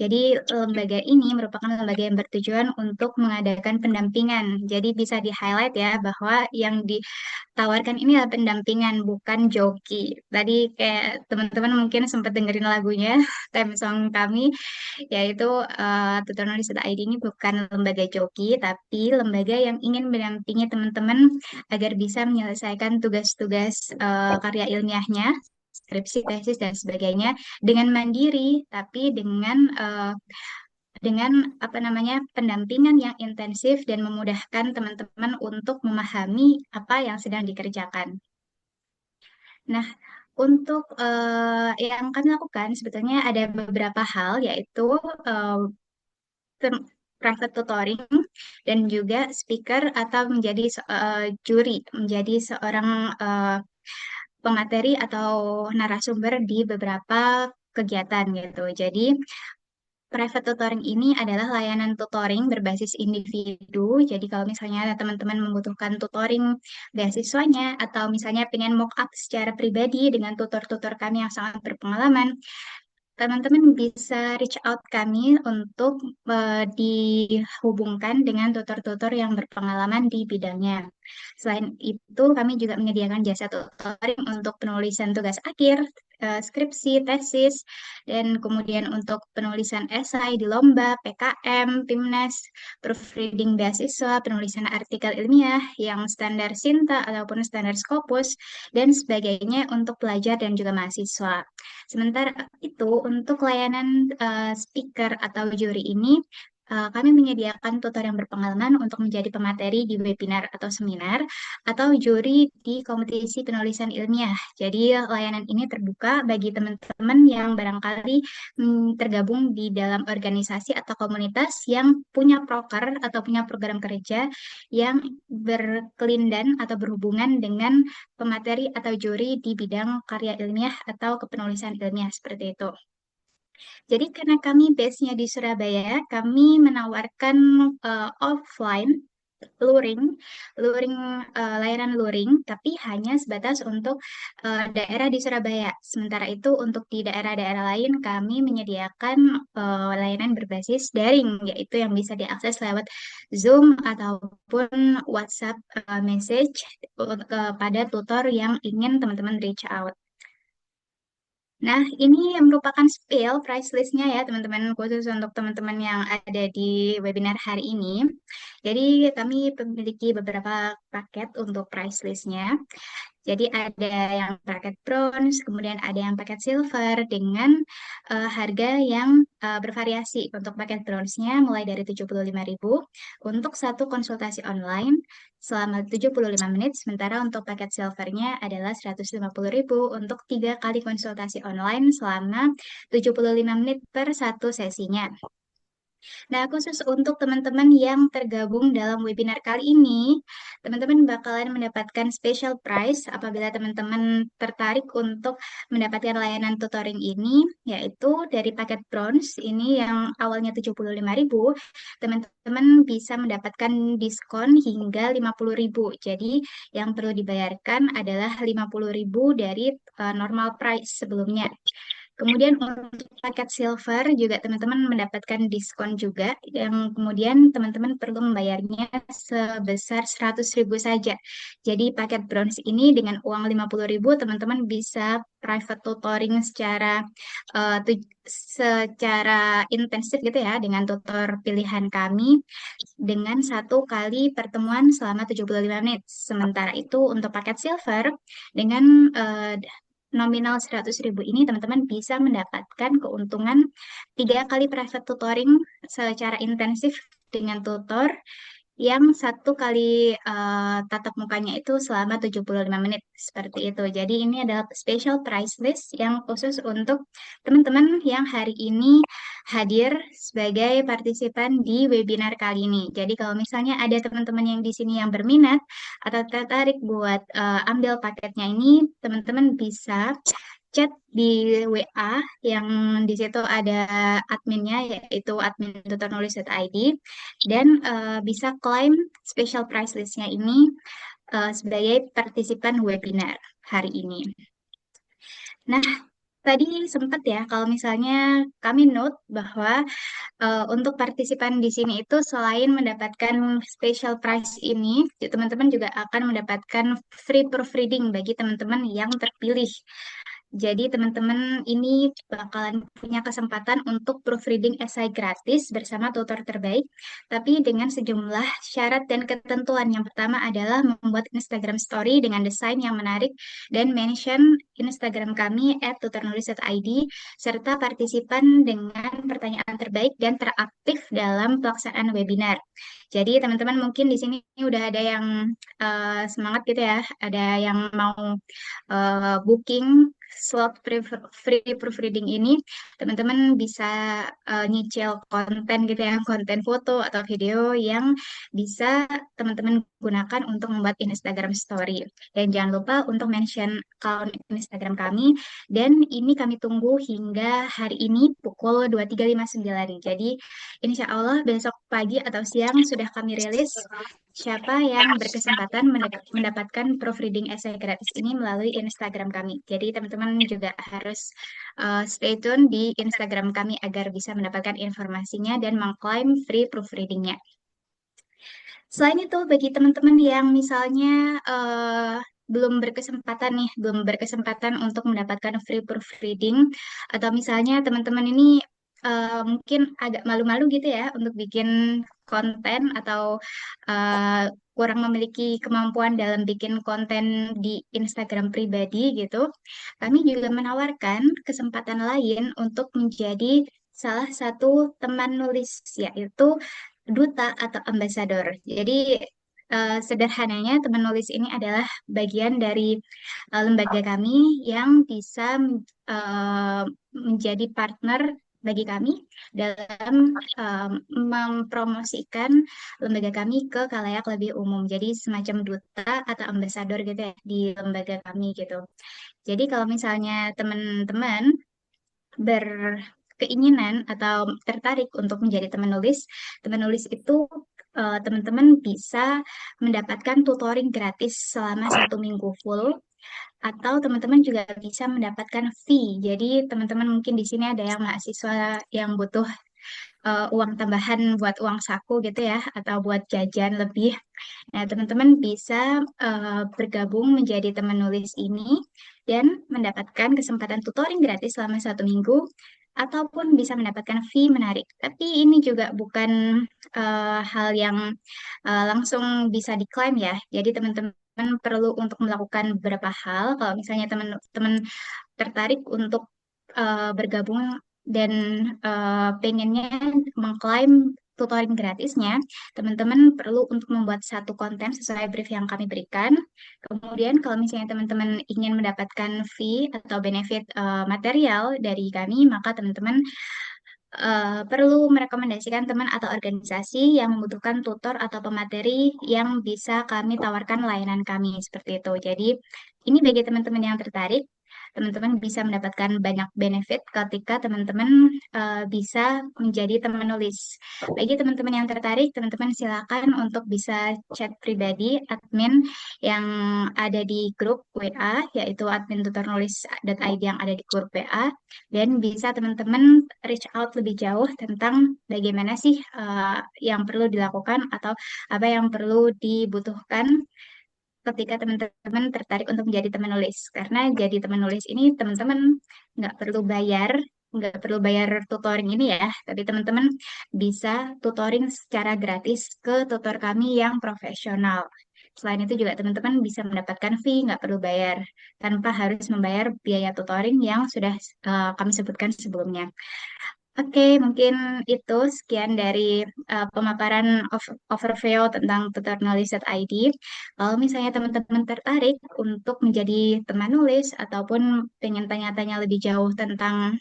Jadi lembaga ini merupakan lembaga yang bertujuan untuk mengadakan pendampingan. Jadi bisa di-highlight ya bahwa yang ditawarkan ini adalah pendampingan, bukan joki. Tadi kayak teman-teman mungkin sempat dengerin lagunya, theme song kami, yaitu Tutor.id ini bukan lembaga joki, tapi lembaga yang ingin mendampingi teman-teman agar bisa menyelesaikan tugas-tugas karya ilmiahnya, skripsi, tesis, dan sebagainya dengan mandiri, tapi dengan apa namanya pendampingan yang intensif dan memudahkan teman-teman untuk memahami apa yang sedang dikerjakan. Nah, untuk yang kami lakukan sebetulnya ada beberapa hal, yaitu eh, private tutoring dan juga speaker atau menjadi juri, menjadi seorang pemateri atau narasumber di beberapa kegiatan gitu. Jadi private tutoring ini adalah layanan tutoring berbasis individu. Jadi kalau misalnya teman-teman membutuhkan tutoring beasiswanya atau misalnya pengen mock up secara pribadi dengan tutor-tutor kami yang sangat berpengalaman, teman-teman bisa reach out kami untuk dihubungkan dengan tutor-tutor yang berpengalaman di bidangnya. Selain itu, kami juga menyediakan jasa tutoring untuk penulisan tugas akhir, skripsi, tesis, dan kemudian untuk penulisan esai di lomba, PKM, PIMNAS, proofreading beasiswa, penulisan artikel ilmiah yang standar Sinta ataupun standar Scopus, dan sebagainya untuk pelajar dan juga mahasiswa. Sementara itu, untuk layanan speaker atau juri ini, kami menyediakan tutor yang berpengalaman untuk menjadi pemateri di webinar atau seminar, atau juri di kompetisi penulisan ilmiah. Jadi, layanan ini terbuka bagi teman-teman yang barangkali tergabung di dalam organisasi atau komunitas yang punya proker atau punya program kerja yang berkelindan atau berhubungan dengan pemateri atau juri di bidang karya ilmiah atau kepenulisan ilmiah seperti itu. Jadi karena kami base-nya di Surabaya, kami menawarkan offline luring, luring layanan luring, tapi hanya sebatas untuk daerah di Surabaya. Sementara itu untuk di daerah-daerah lain kami menyediakan layanan berbasis daring, yaitu yang bisa diakses lewat Zoom ataupun WhatsApp message kepada tutor yang ingin teman-teman reach out. Nah, ini yang merupakan spill price list-nya ya, teman-teman, khusus untuk teman-teman yang ada di webinar hari ini. Jadi, kami memiliki beberapa paket untuk price list-nya. Jadi ada yang paket bronze, kemudian ada yang paket silver dengan harga yang bervariasi. Untuk paket bronze-nya mulai dari 75.000 untuk satu konsultasi online selama 75 menit, sementara untuk paket silvernya adalah 150.000 untuk 3 kali konsultasi online selama 75 menit per satu sesinya. Nah, khusus untuk teman-teman yang tergabung dalam webinar kali ini, teman-teman bakalan mendapatkan special price apabila teman-teman tertarik untuk mendapatkan layanan tutoring ini, yaitu dari paket bronze ini yang awalnya 75.000, teman-teman bisa mendapatkan diskon hingga 50.000. Jadi, yang perlu dibayarkan adalah 50.000 dari normal price sebelumnya. Kemudian untuk paket silver juga teman-teman mendapatkan diskon juga, yang kemudian teman-teman perlu membayarnya sebesar 100.000 saja. Jadi paket bronze ini dengan uang 50.000 teman-teman bisa private tutoring secara intensif gitu ya dengan tutor pilihan kami dengan 1 kali pertemuan selama 75 menit. Sementara itu untuk paket silver dengan nominal 100.000 ini teman-teman bisa mendapatkan keuntungan 3 kali private tutoring secara intensif dengan tutor yang satu kali tatap mukanya itu selama 75 menit seperti itu. Jadi ini adalah special price list yang khusus untuk teman-teman yang hari ini hadir sebagai partisipan di webinar kali ini. Jadi kalau misalnya ada teman-teman yang di sini yang berminat atau tertarik buat ambil paketnya ini, teman-teman bisa chat di WA yang di situ ada adminnya yaitu admin tutornulis.id dan bisa klaim special price listnya ini sebagai partisipan webinar hari ini. Nah, tadi sempat ya kalau misalnya kami note bahwa untuk partisipan di sini itu selain mendapatkan special prize ini, teman-teman juga akan mendapatkan free proofreading bagi teman-teman yang terpilih. Jadi teman-teman ini bakalan punya kesempatan untuk proofreading esai gratis bersama tutor terbaik, tapi dengan sejumlah syarat dan ketentuan. Yang pertama adalah membuat Instagram story dengan desain yang menarik dan mention Instagram kami @tutornulis.id serta partisipan dengan pertanyaan terbaik dan teraktif dalam pelaksanaan webinar. Jadi teman-teman mungkin di sini udah ada yang semangat gitu ya, ada yang mau booking slot free proofreading ini, teman-teman bisa nyicil konten gitu ya, konten foto atau video yang bisa teman-teman gunakan untuk membuat Instagram Story. Dan jangan lupa untuk mention account Instagram kami, dan ini kami tunggu hingga hari ini pukul 23.59. Jadi insya Allah besok pagi atau siang sudah kami rilis siapa yang berkesempatan mendapatkan proofreading essay gratis ini melalui Instagram kami. Jadi teman-teman juga harus stay tune di Instagram kami agar bisa mendapatkan informasinya dan mengklaim free proofreadingnya. Selain itu, bagi teman-teman yang misalnya belum berkesempatan untuk mendapatkan free proofreading, atau misalnya teman-teman ini mungkin agak malu-malu gitu ya untuk bikin konten atau uh, kurang memiliki kemampuan dalam bikin konten di Instagram pribadi gitu, kami juga menawarkan kesempatan lain untuk menjadi salah satu teman nulis, yaitu duta atau ambasador. Jadi sederhananya teman nulis ini adalah bagian dari lembaga kami yang bisa eh, menjadi partner bagi kami dalam mempromosikan lembaga kami ke khalayak lebih umum. Jadi semacam duta atau ambasador gitu ya di lembaga kami gitu. Jadi kalau misalnya teman-teman berkeinginan atau tertarik untuk menjadi teman nulis itu teman-teman bisa mendapatkan tutoring gratis selama 1 minggu full, atau teman-teman juga bisa mendapatkan fee. Jadi teman-teman mungkin di sini ada yang mahasiswa yang butuh uang tambahan buat uang saku gitu ya, atau buat jajan lebih. Nah, teman-teman bisa bergabung menjadi teman nulis ini dan mendapatkan kesempatan tutoring gratis selama 1 minggu, ataupun bisa mendapatkan fee menarik. Tapi ini juga bukan hal yang langsung bisa diklaim ya. Jadi teman-teman perlu untuk melakukan beberapa hal. Kalau misalnya teman-teman tertarik untuk bergabung dan pengennya mengklaim tutoring gratisnya, teman-teman perlu untuk membuat satu konten sesuai brief yang kami berikan. Kemudian kalau misalnya teman-teman ingin mendapatkan fee atau benefit material dari kami, maka teman-teman perlu merekomendasikan teman atau organisasi yang membutuhkan tutor atau pemateri yang bisa kami tawarkan layanan kami seperti itu. Jadi ini bagi teman-teman yang tertarik, teman-teman bisa mendapatkan banyak benefit ketika teman-teman bisa menjadi teman nulis. Bagi teman-teman yang tertarik, teman-teman silakan untuk bisa chat pribadi admin yang ada di grup WA, yaitu admin tutornulis.id yang ada di grup WA, dan bisa teman-teman reach out lebih jauh tentang bagaimana sih yang perlu dilakukan atau apa yang perlu dibutuhkan ketika teman-teman tertarik untuk menjadi teman nulis. Karena jadi teman nulis ini teman-teman nggak perlu bayar, nggak perlu bayar tutoring ini ya, tapi teman-teman bisa tutoring secara gratis ke tutor kami yang profesional. Selain itu juga teman-teman bisa mendapatkan fee, nggak perlu bayar, tanpa harus membayar biaya tutoring yang sudah kami sebutkan sebelumnya. Oke, mungkin itu sekian dari pemaparan overview tentang tutor nulis.id. Kalau misalnya teman-teman tertarik untuk menjadi teman nulis ataupun pengen tanya-tanya lebih jauh tentang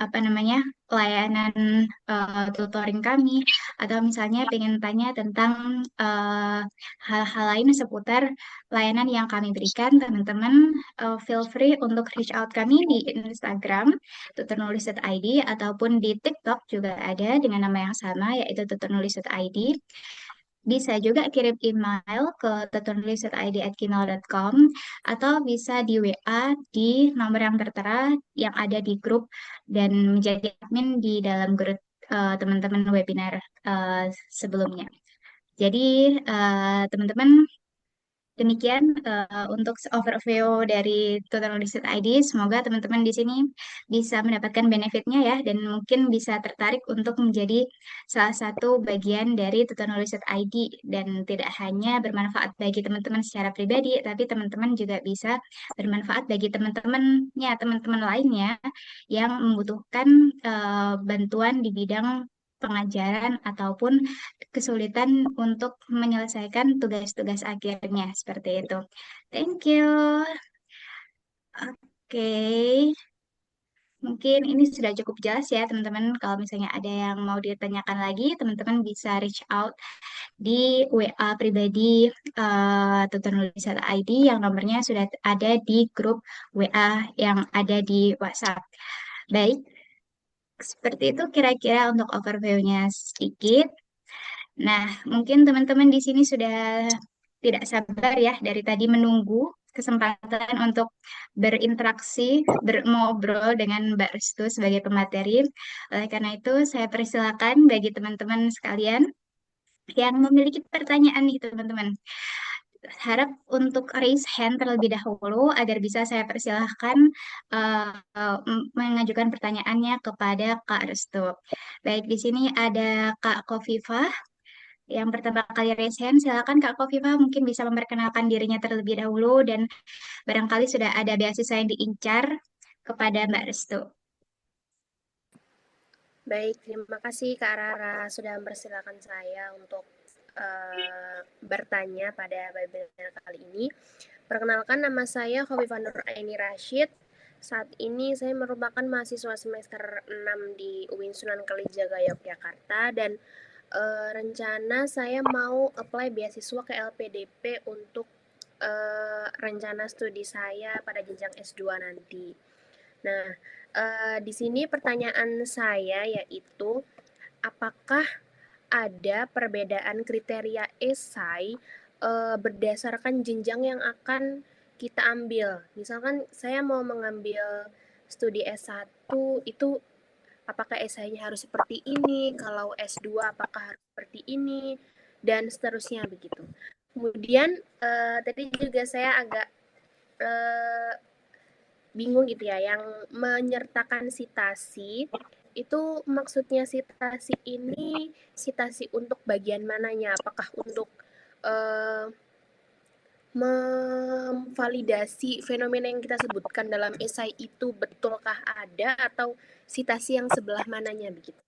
apa namanya layanan tutoring kami, atau misalnya pengen tanya tentang eh, hal-hal lain seputar layanan yang kami berikan, teman-teman feel free untuk reach out kami di Instagram tutornulis.id ataupun di TikTok juga ada dengan nama yang sama yaitu tutornulis.id. Bisa juga kirim email ke tutornulis.id@gmail.com atau bisa di WA di nomor yang tertera yang ada di grup dan menjadi admin di dalam grup teman-teman webinar eh, sebelumnya. Jadi teman-teman demikian untuk overview dari Total Listed ID. Semoga teman-teman di sini bisa mendapatkan benefitnya ya dan mungkin bisa tertarik untuk menjadi salah satu bagian dari Total Listed ID dan tidak hanya bermanfaat bagi teman-teman secara pribadi, tapi teman-teman juga bisa bermanfaat bagi teman-temannya, teman-teman lainnya yang membutuhkan bantuan di bidang pengajaran ataupun kesulitan untuk menyelesaikan tugas-tugas akhirnya seperti itu. Thank you. Oke, mungkin ini sudah cukup jelas ya teman-teman. Kalau misalnya ada yang mau ditanyakan lagi, teman-teman bisa reach out di WA pribadi Tutor Nulisata ID yang nomornya sudah ada di grup WA yang ada di WhatsApp. Baik, seperti itu kira-kira untuk overview-nya sedikit. Nah, mungkin teman-teman di sini sudah tidak sabar ya dari tadi menunggu kesempatan untuk berinteraksi, ngobrol dengan Mbak Restu sebagai pemateri. Oleh karena itu, saya persilakan bagi teman-teman sekalian yang memiliki pertanyaan nih teman-teman. Harap untuk raise hand terlebih dahulu agar bisa saya persilahkan mengajukan pertanyaannya kepada Kak Restu. Baik, di sini ada Kak Kofifa yang pertama kali raise hand. Silakan Kak Kofifa mungkin bisa memperkenalkan dirinya terlebih dahulu dan barangkali sudah ada beasiswa yang diincar kepada Mbak Restu. Baik, terima kasih Kak Rara sudah mempersilahkan saya untuk bertanya pada webinar kali ini. Perkenalkan, nama saya Khofifah Nur Aini Rashid. Saat ini saya merupakan mahasiswa semester 6 di UIN Sunan Kalijaga Yogyakarta dan rencana saya mau apply beasiswa ke LPDP untuk rencana studi saya pada jenjang S2 nanti. Nah, di sini pertanyaan saya yaitu, apakah ada perbedaan kriteria esai berdasarkan jenjang yang akan kita ambil? Misalkan saya mau mengambil studi S1 itu apakah esainya harus seperti ini, kalau S2 apakah harus seperti ini, dan seterusnya begitu. Kemudian tadi juga saya agak eh, bingung gitu ya, yang menyertakan sitasi itu maksudnya sitasi ini sitasi untuk bagian mananya? Apakah untuk eh, memvalidasi fenomena yang kita sebutkan dalam esai itu betulkah ada atau sitasi yang sebelah mananya begitu?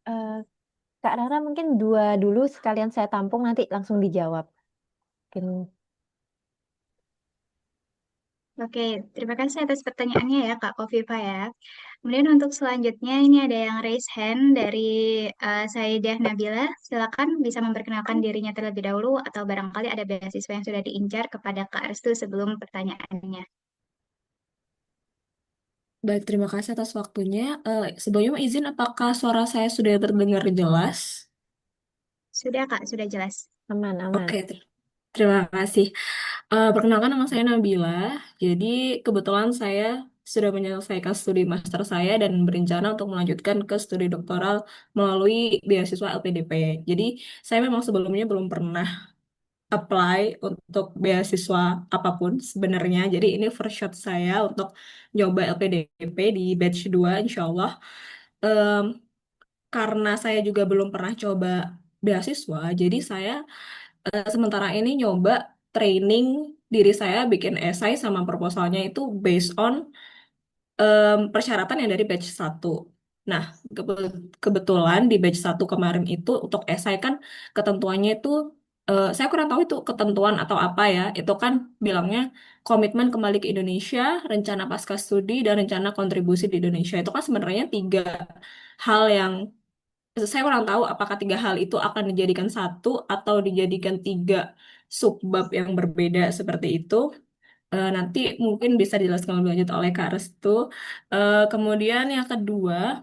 Eh, Kak Rara mungkin dua dulu sekalian saya tampung nanti langsung dijawab. Mungkin Oke, terima kasih atas pertanyaannya ya Kak Kofifa ya. Kemudian untuk selanjutnya ini ada yang raise hand dari Saidah Nabila. Silakan bisa memperkenalkan dirinya terlebih dahulu atau barangkali ada beasiswa yang sudah diincar kepada Kak Restu sebelum pertanyaannya. Baik, terima kasih atas waktunya. Sebelumnya izin, apakah suara saya sudah terdengar jelas? Sudah Kak, sudah jelas. aman-aman. Oke, terima kasih. Perkenalkan, nama saya Nabila. Jadi kebetulan saya sudah menyelesaikan studi master saya dan berencana untuk melanjutkan ke studi doktoral melalui beasiswa LPDP. Jadi saya memang sebelumnya belum pernah apply untuk beasiswa apapun sebenarnya. Jadi ini first shot saya untuk nyoba LPDP di batch 2 insya Allah. Em, karena saya juga belum pernah coba beasiswa, jadi saya sementara ini nyoba training diri saya bikin esai sama proposalnya itu based on persyaratan yang dari batch satu. Nah, kebetulan di batch satu kemarin itu untuk esai kan ketentuannya itu saya kurang tahu itu ketentuan atau apa ya. Itu kan bilangnya komitmen kembali ke Indonesia, rencana pasca studi, dan rencana kontribusi di Indonesia. Itu kan sebenarnya tiga hal yang saya kurang tahu apakah tiga hal itu akan dijadikan satu atau dijadikan tiga subbab yang berbeda seperti itu. Nanti mungkin bisa dijelaskan lebih lanjut oleh Kak Restu. Kemudian yang kedua,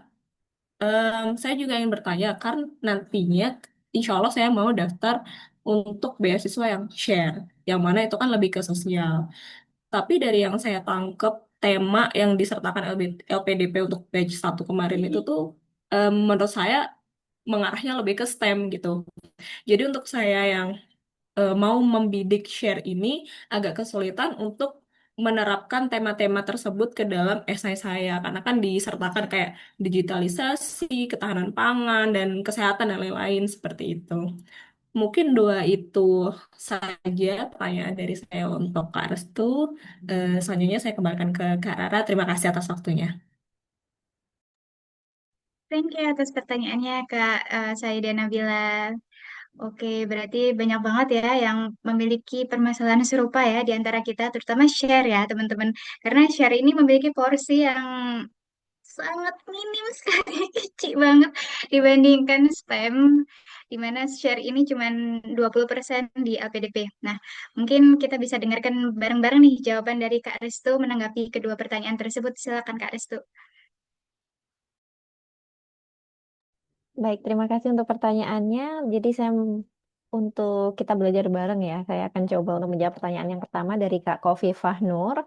saya juga ingin bertanya, kan nantinya insya Allah saya mau daftar untuk beasiswa yang share, yang mana itu kan lebih ke sosial. Tapi dari yang saya tangkap, tema yang disertakan LPDP untuk batch satu kemarin itu tuh menurut saya mengarahnya lebih ke STEM gitu. Jadi untuk saya yang mau membidik share ini agak kesulitan untuk menerapkan tema-tema tersebut ke dalam esai saya karena kan disertakan kayak digitalisasi, ketahanan pangan dan kesehatan dan lain-lain seperti itu. Mungkin dua itu saja pertanyaan dari saya untuk Kak Restu. Selanjutnya saya kembalikan ke Kak Rara. Terima kasih atas waktunya. Thank you atas pertanyaannya Kak Saida Nabila. Oke, berarti banyak banget ya yang memiliki permasalahan serupa ya di antara kita, terutama share ya teman-teman. Karena share ini memiliki porsi yang sangat minim sekali, kecil banget dibandingkan spam, di mana share ini cuma 20% di LPDP. Nah, mungkin kita bisa dengarkan bareng-bareng nih jawaban dari Kak Restu menanggapi kedua pertanyaan tersebut. Silakan Kak Restu. Baik, terima kasih untuk pertanyaannya. Jadi untuk kita belajar bareng ya, saya akan coba untuk menjawab pertanyaan yang pertama dari Kak Khofifah Nur.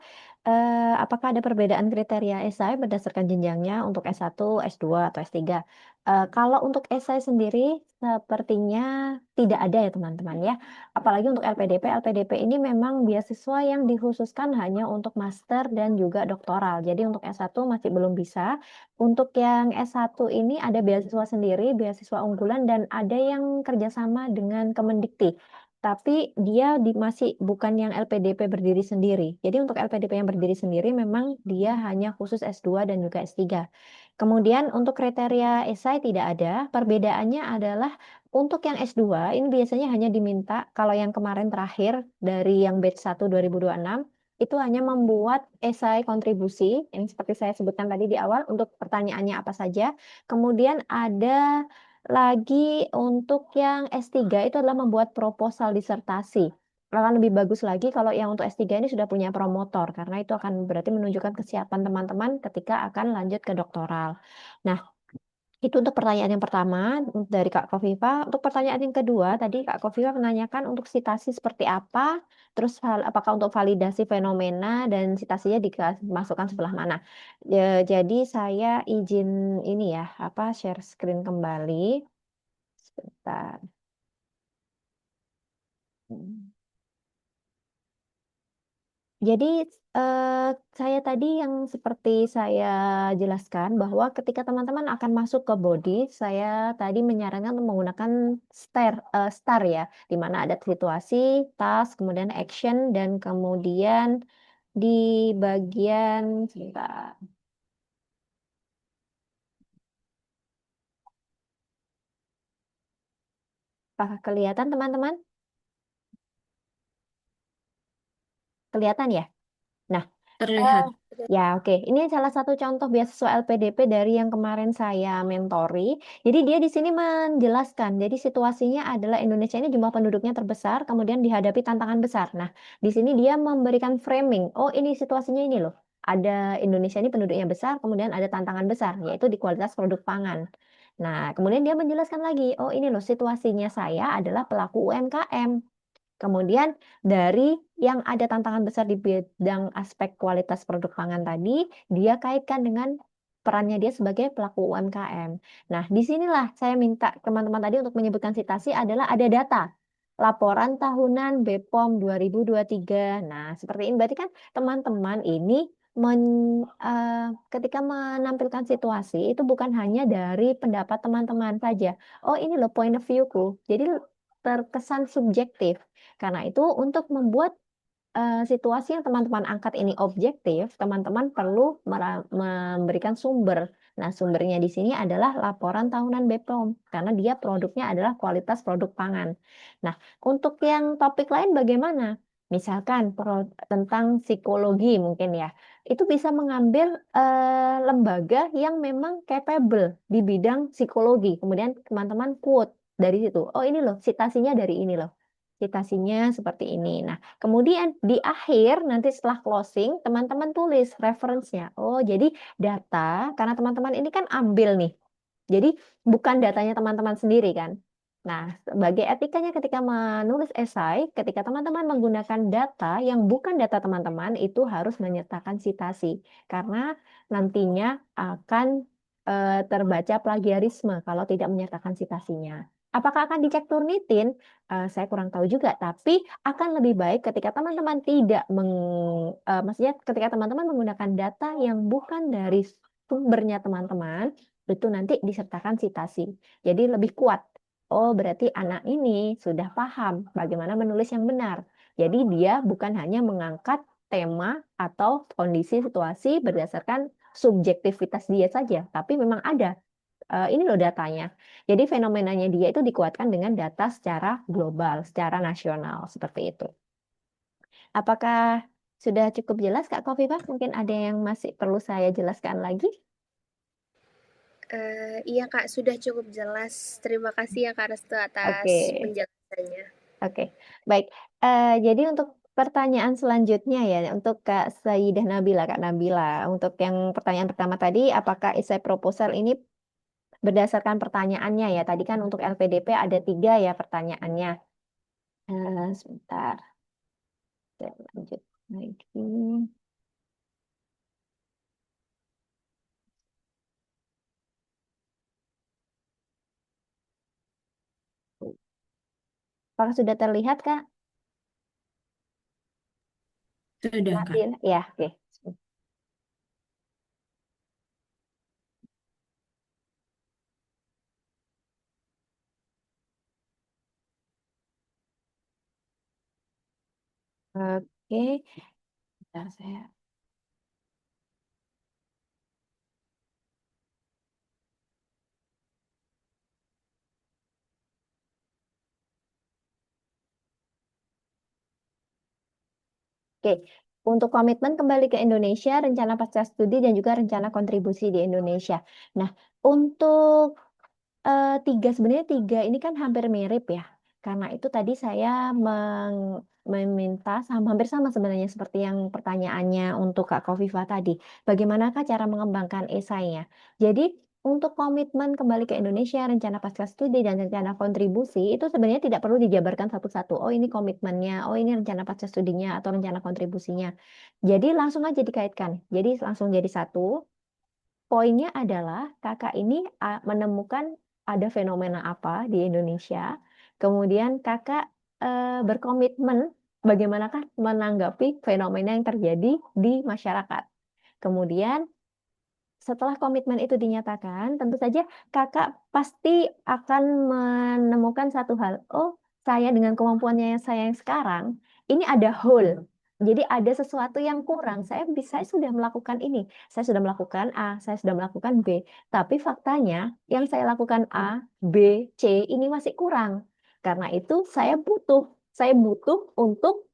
Apakah ada perbedaan kriteria esai berdasarkan jenjangnya untuk S1, S2, atau S3? Kalau untuk esai sendiri, sepertinya tidak ada ya teman-teman ya. Apalagi untuk LPDP, LPDP ini memang beasiswa yang dikhususkan hanya untuk master dan juga doktoral. Jadi untuk S1 masih belum bisa. Untuk yang S1 ini ada beasiswa sendiri, beasiswa unggulan, dan ada yang kerjasama dengan Kemendikti. Tapi dia masih bukan yang LPDP berdiri sendiri. Jadi untuk LPDP yang berdiri sendiri memang dia hanya khusus S2 dan juga S3. Kemudian untuk kriteria esai tidak ada. Perbedaannya adalah untuk yang S2 ini biasanya hanya diminta kalau yang kemarin terakhir dari yang batch 1 2026 itu hanya membuat esai kontribusi yang seperti saya sebutkan tadi di awal untuk pertanyaannya apa saja. Kemudian ada lagi untuk yang S3 itu adalah membuat proposal disertasi. Akan lebih bagus lagi kalau yang untuk S3 ini sudah punya promotor karena itu akan berarti menunjukkan kesiapan teman-teman ketika akan lanjut ke doktoral. Nah, itu untuk pertanyaan yang pertama dari Kak Kofifa. Untuk pertanyaan yang kedua, tadi Kak Kofifa menanyakan untuk citasi seperti apa, terus apakah untuk validasi fenomena dan citasinya dimasukkan sebelah mana. Jadi saya izin ini ya, share screen kembali. Sebentar. Hmm. Jadi eh, saya tadi yang seperti saya jelaskan bahwa ketika teman-teman akan masuk ke body, saya tadi menyarankan untuk menggunakan star ya, di mana ada situasi, task, kemudian action, dan kemudian di bagian sebentar, apakah kelihatan teman-teman? Kelihatan ya? Nah, Eh, Terlihat. ya, oke. Ini salah satu contoh beasiswa LPDP dari yang kemarin saya mentori. Jadi dia di sini menjelaskan. Jadi situasinya adalah Indonesia ini jumlah penduduknya terbesar, kemudian dihadapi tantangan besar. Nah, di sini dia memberikan framing. Oh, ini situasinya ini loh. Ada Indonesia ini penduduknya besar, kemudian ada tantangan besar, yaitu di kualitas produk pangan. Nah, kemudian dia menjelaskan lagi. Oh, ini loh situasinya saya adalah pelaku UMKM. Kemudian dari yang ada tantangan besar di bidang aspek kualitas produk pangan tadi, dia kaitkan dengan perannya dia sebagai pelaku UMKM. Nah, disinilah saya minta teman-teman tadi untuk menyebutkan citasi adalah ada data. Laporan tahunan BPOM 2023. Nah, seperti ini berarti kan teman-teman ini ketika menampilkan situasi itu bukan hanya dari pendapat teman-teman saja. Oh, ini loh point of view-ku. Jadi terkesan subjektif. Karena itu untuk membuat situasi yang teman-teman angkat ini objektif, teman-teman perlu memberikan sumber. Nah, sumbernya di sini adalah laporan tahunan BPOM, karena dia produknya adalah kualitas produk pangan. Nah, untuk yang topik lain bagaimana? Misalkan tentang psikologi mungkin ya, itu bisa mengambil lembaga yang memang capable di bidang psikologi. Kemudian teman-teman quote dari situ. Oh ini loh, citasinya dari ini loh. Citasinya seperti ini. Nah, kemudian di akhir nanti setelah closing, teman-teman tulis reference-nya. Oh, jadi data, karena teman-teman ini kan ambil nih. Jadi bukan datanya teman-teman sendiri kan. Nah, sebagai etikanya ketika menulis esai, ketika teman-teman menggunakan data yang bukan data teman-teman, itu harus menyertakan citasi. Karena nantinya akan terbaca plagiarisme kalau tidak menyertakan citasinya. Apakah akan dicek Turnitin? Saya kurang tahu juga, tapi akan lebih baik ketika teman-teman tidak maksudnya ketika teman-teman menggunakan data yang bukan dari sumbernya teman-teman, itu nanti disertakan citasi. Jadi lebih kuat. Oh, berarti anak ini sudah paham bagaimana menulis yang benar. Jadi dia bukan hanya mengangkat tema atau kondisi situasi berdasarkan subjektivitas dia saja, tapi memang ada ini loh datanya. Jadi fenomenanya dia itu dikuatkan dengan data secara global, secara nasional, seperti itu. Apakah sudah cukup jelas, Kak Kofifah? Mungkin ada yang masih perlu saya jelaskan lagi? Iya Kak, sudah cukup jelas. Terima kasih ya Kak Restu atas Oke, penjelasannya. oke. Baik. Jadi untuk pertanyaan selanjutnya ya, untuk Kak Sayyidah Nabila, Kak Nabila. Untuk yang pertanyaan pertama tadi, apakah esai proposal ini berdasarkan pertanyaannya ya? Tadi kan untuk LPDP ada 3 ya pertanyaannya. Sebentar. Saya lanjut lagi. Apakah sudah terlihat, Kak? Sudah, Kak. Nabil? Ya, oke. Oke, bentar saya. Oke, untuk komitmen kembali ke Indonesia, rencana pasca studi dan juga rencana kontribusi di Indonesia. Nah, untuk sebenarnya tiga ini kan hampir mirip ya. Karena itu tadi saya meminta hampir sama sebenarnya seperti yang pertanyaannya untuk Kak Kofifa tadi. Bagaimanakah cara mengembangkan esainya? Jadi untuk komitmen kembali ke Indonesia, rencana pasca studi dan rencana kontribusi itu sebenarnya tidak perlu dijabarkan satu-satu. Oh ini komitmennya, oh ini rencana pasca studinya atau rencana kontribusinya. Jadi langsung aja dikaitkan. Jadi langsung jadi satu. Poinnya adalah kakak ini menemukan ada fenomena apa di Indonesia, kemudian kakak berkomitmen bagaimanakah menanggapi fenomena yang terjadi di masyarakat. Kemudian setelah komitmen itu dinyatakan, tentu saja kakak pasti akan menemukan satu hal. Oh, saya dengan kemampuannya yang saya yang sekarang, ini ada hole. Jadi ada sesuatu yang kurang. Saya sudah melakukan ini. Saya sudah melakukan A, saya sudah melakukan B. Tapi faktanya yang saya lakukan A, B, C ini masih kurang. Karena itu saya butuh untuk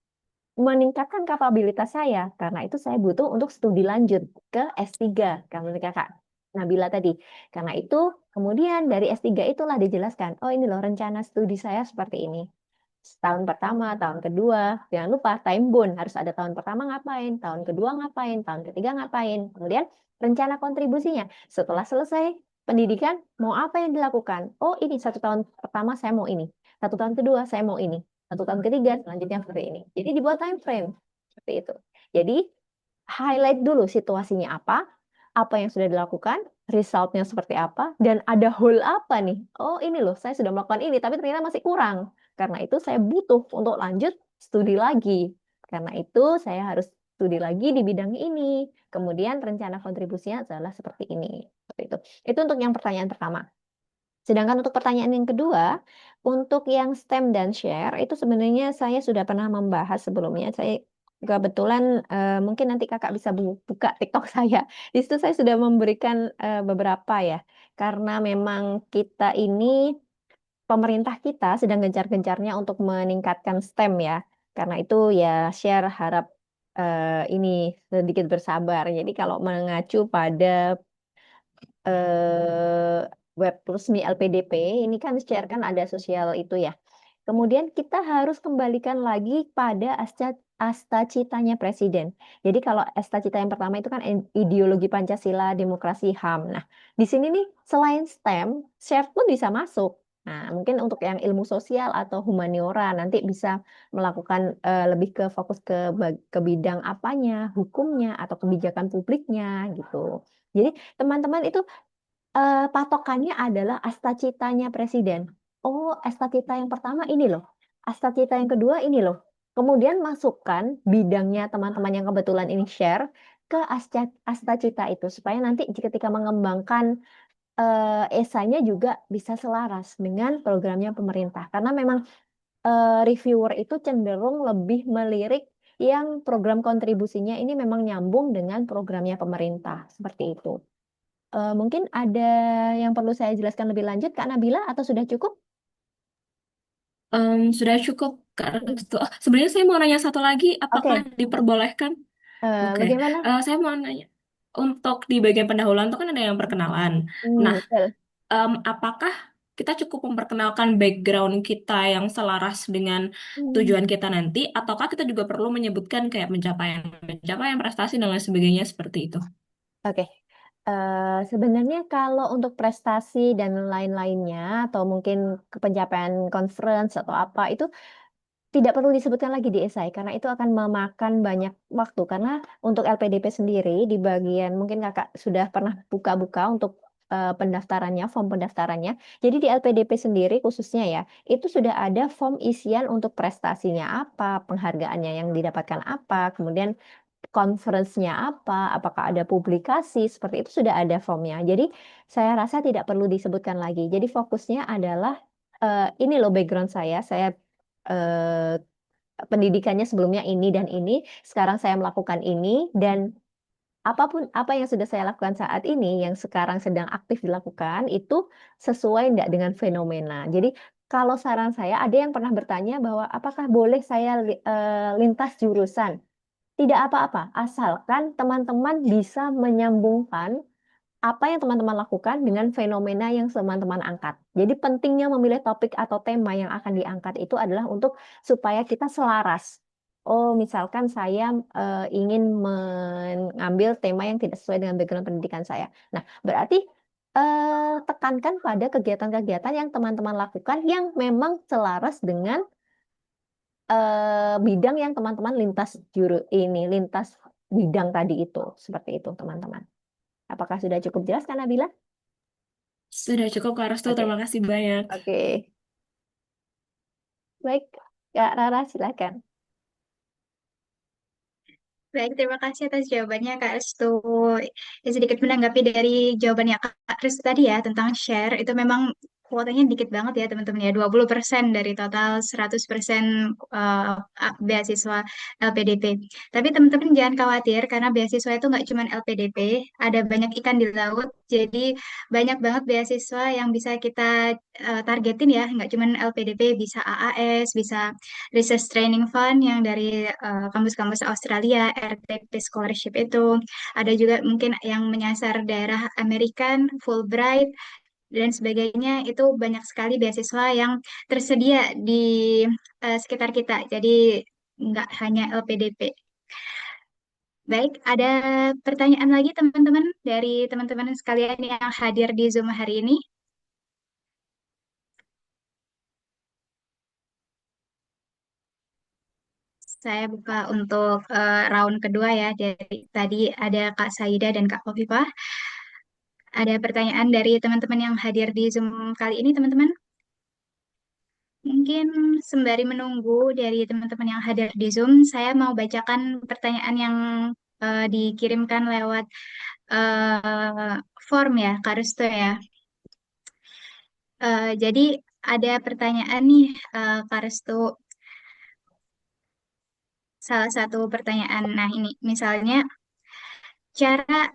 meningkatkan kapabilitas saya. Karena itu saya butuh untuk studi lanjut ke S3, kamu kakak Nabila tadi. Karena itu kemudian dari S3 itulah dijelaskan, oh ini loh rencana studi saya seperti ini. Tahun pertama, tahun kedua, jangan lupa time bound, harus ada tahun pertama ngapain, tahun kedua ngapain, tahun ketiga ngapain. Kemudian rencana kontribusinya, setelah selesai pendidikan, mau apa yang dilakukan? Oh ini 1 tahun pertama saya mau ini, 1 tahun kedua saya mau ini, 1 tahun ketiga selanjutnya seperti ini. Jadi dibuat time frame, seperti itu. Jadi highlight dulu situasinya apa yang sudah dilakukan, resultnya seperti apa, dan ada hole apa nih. Oh ini loh, saya sudah melakukan ini, tapi ternyata masih kurang. Karena itu saya butuh untuk lanjut studi lagi. Karena itu saya harus studi lagi di bidang ini. Kemudian rencana kontribusinya adalah seperti ini. Seperti itu. Itu untuk yang pertanyaan pertama. Sedangkan untuk pertanyaan yang kedua, untuk yang STEM dan share itu sebenarnya saya sudah pernah membahas sebelumnya. Saya kebetulan mungkin nanti kakak bisa buka TikTok saya. Di situ saya sudah memberikan beberapa ya. Karena memang kita ini pemerintah kita sedang gencar-gencarnya untuk meningkatkan STEM ya. Karena itu ya share harap ini sedikit bersabar. Jadi kalau mengacu pada web resmi LPDP, ini kan share kan ada sosial itu ya. Kemudian kita harus kembalikan lagi pada asta citanya presiden. Jadi kalau asta cita yang pertama itu kan ideologi Pancasila, demokrasi, HAM. Nah, di sini nih selain STEM, share pun bisa masuk. Nah, mungkin untuk yang ilmu sosial atau humaniora nanti bisa melakukan lebih ke fokus ke bidang apanya, hukumnya atau kebijakan publiknya gitu. Jadi teman-teman itu patokannya adalah asta citanya presiden. Oh, asta cita yang pertama ini loh. Asta cita yang kedua ini loh. Kemudian masukkan bidangnya teman-teman yang kebetulan ini share ke asta cita itu supaya nanti ketika mengembangkan esainya juga bisa selaras dengan programnya pemerintah. Karena memang reviewer itu cenderung lebih melirik yang program kontribusinya ini memang nyambung dengan programnya pemerintah. Seperti itu. Mungkin ada yang perlu saya jelaskan lebih lanjut, Kak Nabila, atau sudah cukup? Sudah cukup, Kak Hmm. Restu. Sebenarnya saya mau nanya satu lagi, apakah Oke, diperbolehkan? Oke, bagaimana? Saya mau nanya, untuk di bagian pendahuluan itu kan ada yang perkenalan. Nah, Betul. apakah kita cukup memperkenalkan background kita yang selaras dengan Hmm. tujuan kita nanti, ataukah kita juga perlu menyebutkan kayak pencapaian prestasi dan lain sebagainya seperti itu? Oke. Sebenarnya kalau untuk prestasi dan lain-lainnya, atau mungkin pencapaian conference atau apa, itu tidak perlu disebutkan lagi di esai karena itu akan memakan banyak waktu karena untuk LPDP sendiri di bagian mungkin kakak sudah pernah buka-buka untuk pendaftarannya, form pendaftarannya. Jadi di LPDP sendiri khususnya ya, itu sudah ada form isian untuk prestasinya apa, penghargaannya yang didapatkan apa, kemudian conference-nya apa, apakah ada publikasi, seperti itu sudah ada formnya. Jadi saya rasa tidak perlu disebutkan lagi. Jadi fokusnya adalah ini loh background saya eh, pendidikannya sebelumnya ini dan ini, sekarang saya melakukan ini dan apapun apa yang sudah saya lakukan saat ini yang sekarang sedang aktif dilakukan itu sesuai enggak dengan fenomena. Jadi kalau saran saya ada yang pernah bertanya bahwa apakah boleh saya lintas jurusan? Tidak apa-apa, asalkan teman-teman bisa menyambungkan apa yang teman-teman lakukan dengan fenomena yang teman-teman angkat. Jadi pentingnya memilih topik atau tema yang akan diangkat itu adalah untuk supaya kita selaras. Oh, misalkan saya ingin mengambil tema yang tidak sesuai dengan background pendidikan saya. Nah, berarti tekankan pada kegiatan-kegiatan yang teman-teman lakukan yang memang selaras dengan bidang yang teman-teman lintas bidang tadi itu. Seperti itu, teman-teman. Apakah sudah cukup jelas, Kak Nabila? Sudah cukup, Kak Restu. Oke, Terima kasih banyak. oke. Baik, Kak Rara, silakan. Baik, terima kasih atas jawabannya Kak Restu. Ya, sedikit menanggapi dari jawabannya Kak Restu tadi ya tentang share, itu memang kuotanya dikit banget ya teman-teman ya, 20% dari total 100% beasiswa LPDP. Tapi teman-teman jangan khawatir karena beasiswa itu nggak cuma LPDP, ada banyak ikan di laut, jadi banyak banget beasiswa yang bisa kita targetin ya, nggak cuma LPDP, bisa AAS, bisa Research Training Fund yang dari kampus-kampus Australia, RTP Scholarship itu. Ada juga mungkin yang menyasar daerah American, Fulbright, dan sebagainya. Itu banyak sekali beasiswa yang tersedia di sekitar kita. Jadi nggak hanya LPDP. Baik, ada pertanyaan lagi teman-teman dari teman-teman sekalian yang hadir di Zoom hari ini. Saya buka untuk round kedua ya. Jadi tadi ada Kak Saida dan Kak Kofifah. Ada pertanyaan dari teman-teman yang hadir di Zoom kali ini, teman-teman. Mungkin sembari menunggu dari teman-teman yang hadir di Zoom, saya mau bacakan pertanyaan yang dikirimkan lewat form ya, Kak Rusto ya. Jadi ada pertanyaan nih, Kak Restu. Salah satu pertanyaan. Nah, ini misalnya cara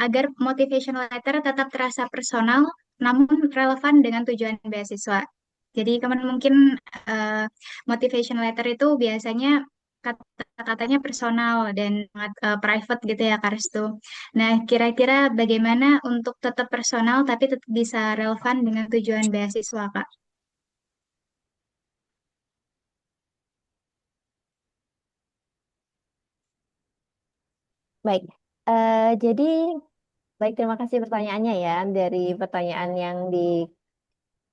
agar motivation letter tetap terasa personal namun relevan dengan tujuan beasiswa. Jadi kemarin mungkin eh, motivation letter itu biasanya kata-katanya personal dan sangat private gitu ya Kak Restu. Nah, kira-kira bagaimana untuk tetap personal tapi tetap bisa relevan dengan tujuan beasiswa, Kak? Baik, jadi baik terima kasih pertanyaannya ya dari pertanyaan yang di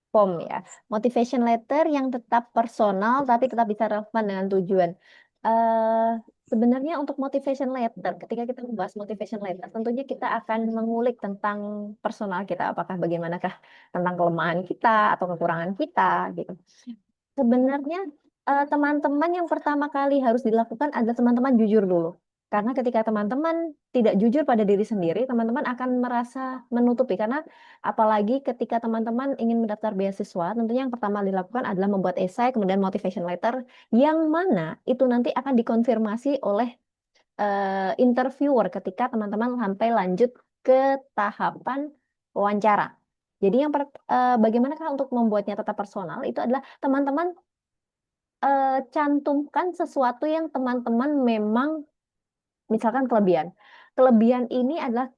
form ya. Motivation letter yang tetap personal tapi tetap bisa relevan dengan tujuan. eh Sebenarnya untuk motivation letter, ketika kita membahas motivation letter, tentunya kita akan mengulik tentang personal kita, apakah bagaimanakah tentang kelemahan kita atau kekurangan kita gitu. Sebenarnya teman-teman yang pertama kali harus dilakukan adalah teman-teman jujur dulu. Karena ketika teman-teman tidak jujur pada diri sendiri, teman-teman akan merasa menutupi. Karena apalagi ketika teman-teman ingin mendaftar beasiswa, tentunya yang pertama dilakukan adalah membuat esai, kemudian motivation letter, yang mana itu nanti akan dikonfirmasi oleh interviewer ketika teman-teman sampai lanjut ke tahapan wawancara. Jadi bagaimanakah untuk membuatnya tetap personal, itu adalah teman-teman cantumkan sesuatu yang teman-teman memang misalkan kelebihan. Kelebihan ini adalah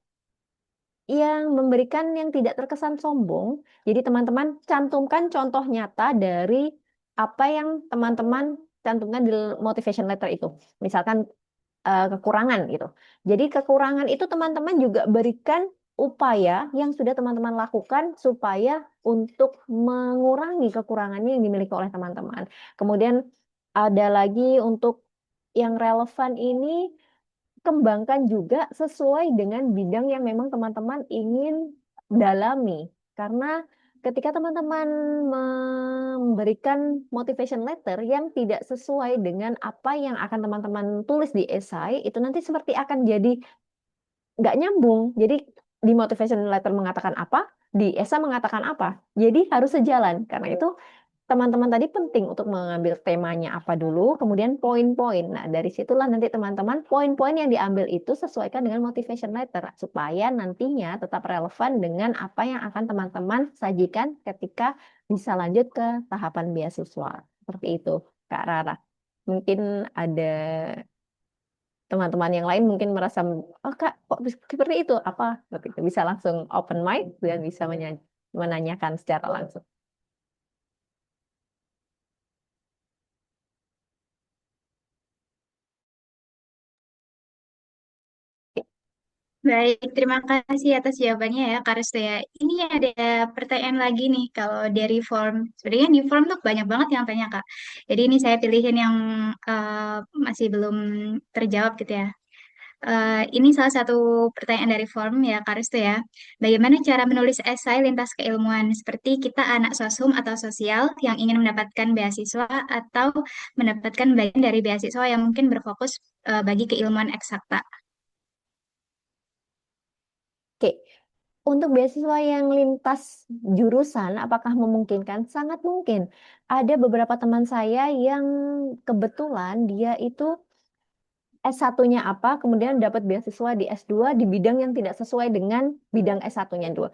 yang memberikan yang tidak terkesan sombong. Jadi teman-teman cantumkan contoh nyata dari apa yang teman-teman cantumkan di motivation letter itu. Misalkan kekurangan gitu. Jadi kekurangan itu teman-teman juga berikan upaya yang sudah teman-teman lakukan supaya untuk mengurangi kekurangannya yang dimiliki oleh teman-teman. Kemudian ada lagi untuk yang relevan ini kembangkan juga sesuai dengan bidang yang memang teman-teman ingin dalami. Karena ketika teman-teman memberikan motivation letter yang tidak sesuai dengan apa yang akan teman-teman tulis di esai, itu nanti seperti akan jadi nggak nyambung. Jadi di motivation letter mengatakan apa, di esai mengatakan apa. Jadi harus sejalan. Karena itu teman-teman tadi penting untuk mengambil temanya apa dulu, kemudian poin-poin. Nah, dari situlah nanti teman-teman poin-poin yang diambil itu sesuaikan dengan motivation letter supaya nantinya tetap relevan dengan apa yang akan teman-teman sajikan ketika bisa lanjut ke tahapan beasiswa. Seperti itu, Kak Rara. Mungkin ada teman-teman yang lain mungkin merasa, oh Kak, kok seperti itu? Apa? Seperti itu. Bisa langsung open mic dan bisa menanyakan secara langsung. Baik, terima kasih atas jawabannya ya, Kak Restu ya. Ini ada pertanyaan lagi nih, kalau dari form. Sebenarnya di form tuh banyak banget yang tanya, Kak. Jadi ini saya pilihin yang masih belum terjawab gitu ya. Ini salah satu pertanyaan dari form ya, Kak Restu ya. Bagaimana cara menulis esai lintas keilmuan seperti kita anak sosum atau sosial yang ingin mendapatkan beasiswa atau mendapatkan bagian dari beasiswa yang mungkin berfokus bagi keilmuan eksakta? Oke, untuk beasiswa yang lintas jurusan, apakah memungkinkan? Sangat mungkin. Ada beberapa teman saya yang kebetulan dia itu S1-nya apa, kemudian dapat beasiswa di S2 di bidang yang tidak sesuai dengan bidang S1-nya dua.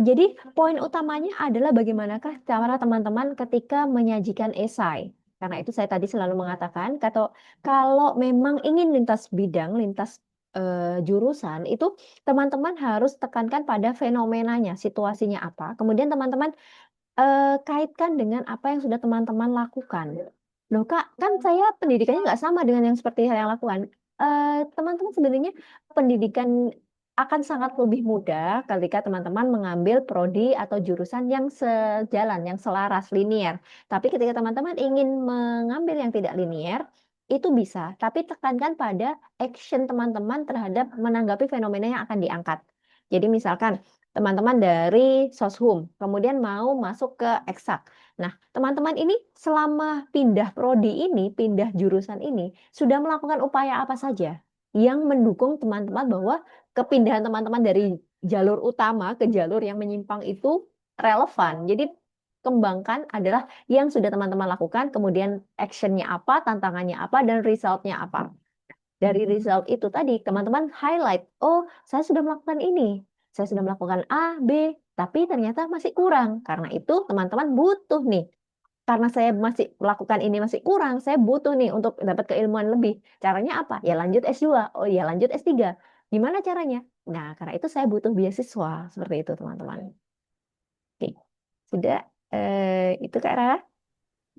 Jadi poin utamanya adalah bagaimanakah cara teman-teman ketika menyajikan esai. Karena itu saya tadi selalu mengatakan, kalau memang ingin lintas bidang, lintas jurusan, itu teman-teman harus tekankan pada fenomenanya, situasinya apa. Kemudian teman-teman kaitkan dengan apa yang sudah teman-teman lakukan. Loh Kak, kan saya pendidikannya nggak sama dengan yang seperti yang lakukan. Teman-teman sebenarnya pendidikan akan sangat lebih mudah ketika teman-teman mengambil prodi atau jurusan yang sejalan, yang selaras, linear. Tapi ketika teman-teman ingin mengambil yang tidak linear, itu bisa. Tapi tekankan pada action teman-teman terhadap menanggapi fenomena yang akan diangkat. Jadi misalkan teman-teman dari Soshum, kemudian mau masuk ke eksak. Nah, teman-teman ini selama pindah prodi ini, pindah jurusan ini, sudah melakukan upaya apa saja yang mendukung teman-teman bahwa kepindahan teman-teman dari jalur utama ke jalur yang menyimpang itu relevan. Jadi kembangkan adalah yang sudah teman-teman lakukan, kemudian actionnya apa, tantangannya apa, dan resultnya apa. Dari result itu tadi, teman-teman highlight, oh saya sudah melakukan ini, saya sudah melakukan A, B, tapi ternyata masih kurang. Karena itu teman-teman butuh nih, karena saya masih melakukan ini masih kurang, saya butuh nih untuk dapat keilmuan lebih. Caranya apa? Ya lanjut S2, oh ya lanjut S3. Gimana caranya? Nah, karena itu saya butuh beasiswa, seperti itu teman-teman. Oke, sudah itu Kak Rara?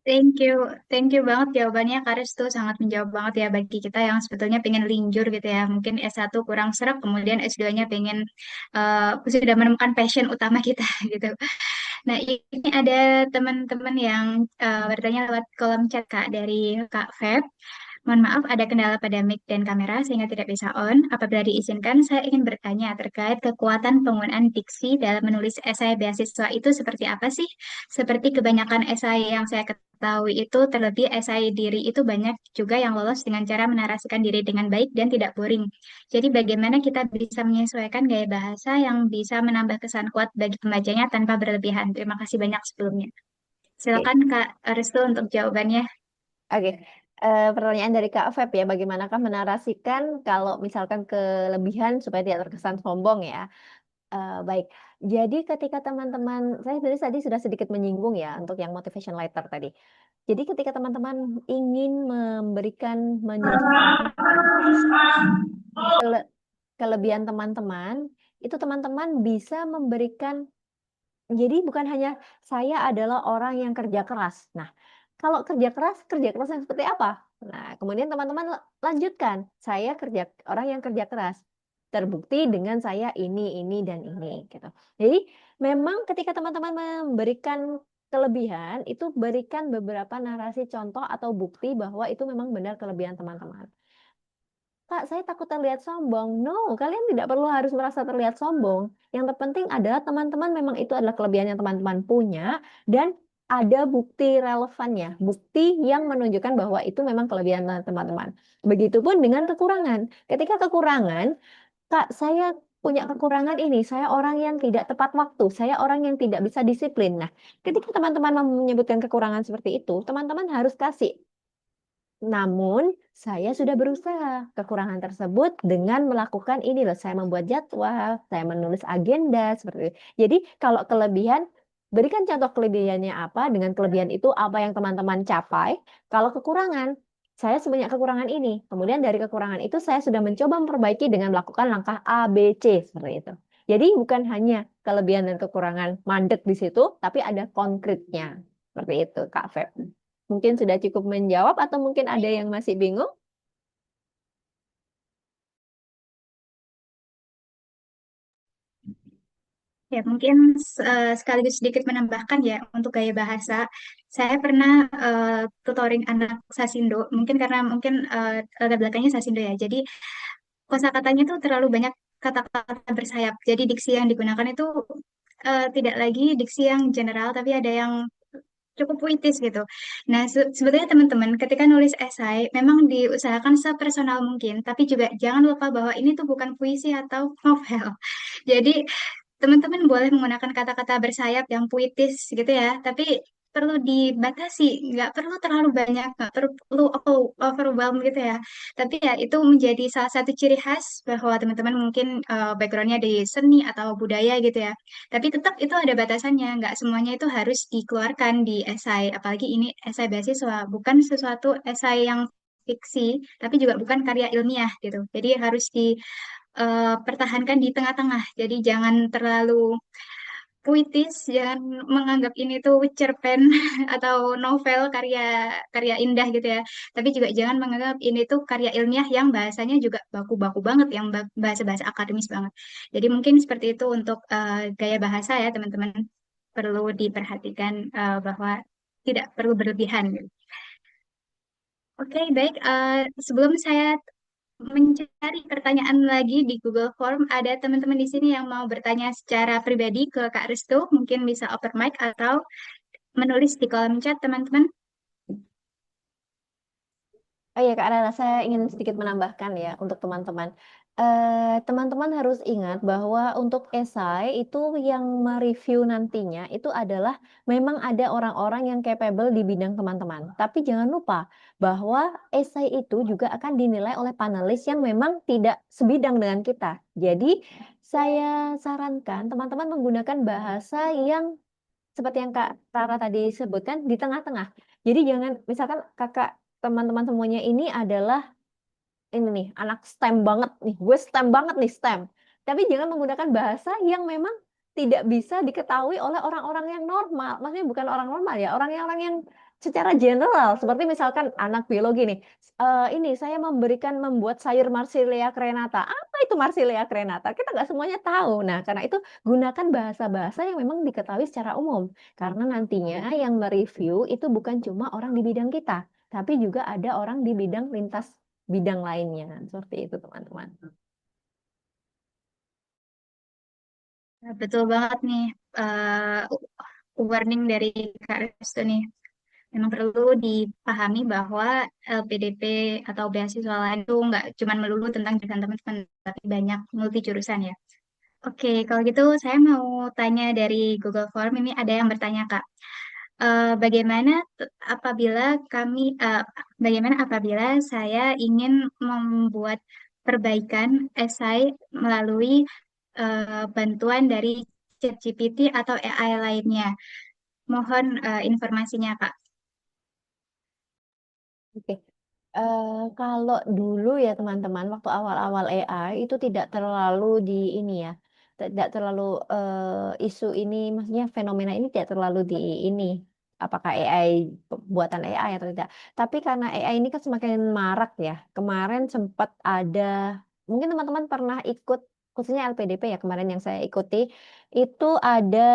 Thank you banget jawabannya Karis tuh sangat menjawab banget ya bagi kita yang sebetulnya pengen linjur gitu ya. Mungkin S1 kurang serak, kemudian S2-nya pengen sudah menemukan passion utama kita gitu. Nah, ini ada teman-teman yang bertanya lewat kolom chat Kak dari Kak Feb. Mohon maaf, ada kendala pada mic dan kamera sehingga tidak bisa on. Apabila diizinkan, saya ingin bertanya terkait kekuatan penggunaan diksi dalam menulis esai beasiswa itu seperti apa sih? Seperti kebanyakan esai yang saya ketahui itu, terlebih esai diri itu banyak juga yang lolos dengan cara menarasikan diri dengan baik dan tidak boring. Jadi bagaimana kita bisa menyesuaikan gaya bahasa yang bisa menambah kesan kuat bagi pembacanya tanpa berlebihan? Terima kasih banyak sebelumnya. Oke. Silakan Kak Restu untuk jawabannya. Oke, pertanyaan dari Kak Feb ya, bagaimanakah menarasikan kalau misalkan kelebihan supaya tidak terkesan sombong ya? Baik, jadi ketika teman-teman, saya sebenarnya tadi sudah sedikit menyinggung ya untuk yang motivation letter tadi. Jadi ketika teman-teman ingin memberikan, menjelaskan kele- kelebihan teman-teman, itu teman-teman bisa memberikan, jadi bukan hanya saya adalah orang yang kerja keras. Nah, kalau kerja keras yang seperti apa? Nah, kemudian teman-teman lanjutkan, saya orang yang kerja keras. Terbukti dengan saya ini, dan ini, gitu. Jadi, memang ketika teman-teman memberikan kelebihan, itu berikan beberapa narasi contoh atau bukti bahwa itu memang benar kelebihan teman-teman. Kak, saya takut terlihat sombong. No, kalian tidak perlu harus merasa terlihat sombong. Yang terpenting adalah teman-teman memang itu adalah kelebihan yang teman-teman punya dan ada bukti relevannya, bukti yang menunjukkan bahwa itu memang kelebihan teman-teman. Begitupun dengan kekurangan. Ketika kekurangan, Kak, saya punya kekurangan ini, saya orang yang tidak tepat waktu, saya orang yang tidak bisa disiplin. Nah, ketika teman-teman menyebutkan kekurangan seperti itu, teman-teman harus kasih. Namun, saya sudah berusaha kekurangan tersebut dengan melakukan ini loh, saya membuat jadwal, saya menulis agenda, seperti itu. Jadi, kalau kelebihan, berikan contoh kelebihannya apa, dengan kelebihan itu apa yang teman-teman capai. Kalau kekurangan, saya sebanyak kekurangan ini. Kemudian dari kekurangan itu, saya sudah mencoba memperbaiki dengan melakukan langkah A, B, C, seperti itu. Jadi, bukan hanya kelebihan dan kekurangan mandek di situ, tapi ada konkretnya. Seperti itu, Kak Feb. Mungkin sudah cukup menjawab atau mungkin ada yang masih bingung? Ya, mungkin sekaligus sedikit menambahkan ya untuk gaya bahasa. Saya pernah tutoring anak Sasindo, mungkin karena mungkin latar belakangnya Sasindo ya. Jadi kosakatanya itu terlalu banyak kata-kata bersayap. Jadi diksi yang digunakan itu tidak lagi diksi yang general, tapi ada yang cukup puitis gitu. Nah, sebetulnya teman-teman ketika nulis esai memang diusahakan sepersonal mungkin, tapi juga jangan lupa bahwa ini tuh bukan puisi atau novel. Jadi teman-teman boleh menggunakan kata-kata bersayap yang puitis gitu ya, tapi perlu dibatasi, nggak perlu terlalu banyak, nggak perlu overwhelm gitu ya. Tapi ya itu menjadi salah satu ciri khas bahwa teman-teman mungkin backgroundnya di seni atau budaya gitu ya. Tapi tetap itu ada batasannya, nggak semuanya itu harus dikeluarkan di esai, apalagi ini esai beasiswa, bukan sesuatu esai yang fiksi, tapi juga bukan karya ilmiah gitu. Jadi harus pertahankan di tengah-tengah. Jadi jangan terlalu puitis, jangan menganggap ini tuh cerpen atau novel karya karya indah gitu ya. Tapi juga jangan menganggap ini tuh karya ilmiah yang bahasanya juga baku-baku banget, yang bahasa-bahasa akademis banget. Jadi mungkin seperti itu untuk gaya bahasa ya teman-teman. Perlu diperhatikan bahwa tidak perlu berlebihan gitu. Oke, baik. Sebelum saya mencari pertanyaan lagi di Google Form. Ada teman-teman di sini yang mau bertanya secara pribadi ke Kak Restu, mungkin bisa open mic atau menulis di kolom chat, teman-teman. Oh iya Kak Rara, saya ingin sedikit menambahkan ya untuk teman-teman. Teman-teman harus ingat bahwa untuk esai itu yang mereview nantinya itu adalah memang ada orang-orang yang capable di bidang teman-teman. Tapi jangan lupa bahwa esai itu juga akan dinilai oleh panelis yang memang tidak sebidang dengan kita. Jadi saya sarankan teman-teman menggunakan bahasa yang seperti yang Kak Rara tadi sebutkan di tengah-tengah. Jadi jangan misalkan kakak teman-teman semuanya ini adalah ini nih anak STEM banget nih, gue STEM banget nih STEM. Tapi jangan menggunakan bahasa yang memang tidak bisa diketahui oleh orang-orang yang normal. Maksudnya bukan orang normal ya, orang yang secara general. Seperti misalkan anak biologi nih, ini saya membuat sayur Marsilea crenata. Apa itu Marsilea crenata? Kita nggak semuanya tahu. Nah, karena itu gunakan bahasa-bahasa yang memang diketahui secara umum. Karena nantinya yang mereview itu bukan cuma orang di bidang kita, tapi juga ada orang di bidang lintas bidang lainnya. Seperti itu, teman-teman. Betul banget nih, warning dari Kak Restu nih. Memang perlu dipahami bahwa LPDP atau beasiswa lain itu nggak cuma melulu tentang jurusan teman-teman, tapi banyak multi jurusan ya. Oke, kalau gitu saya mau tanya dari Google Form, ini ada yang bertanya Kak. Bagaimana apabila bagaimana apabila saya ingin membuat perbaikan esai melalui bantuan dari ChatGPT atau AI lainnya? Mohon informasinya, Kak. Oke. Kalau dulu ya teman-teman, waktu awal-awal AI itu tidak terlalu di ini ya, tidak terlalu isu ini, maksudnya fenomena ini tidak terlalu di ini, apakah AI buatan AI atau tidak. Tapi karena AI ini kan semakin marak ya, kemarin sempat ada, mungkin teman-teman pernah ikut, khususnya LPDP ya kemarin yang saya ikuti, itu ada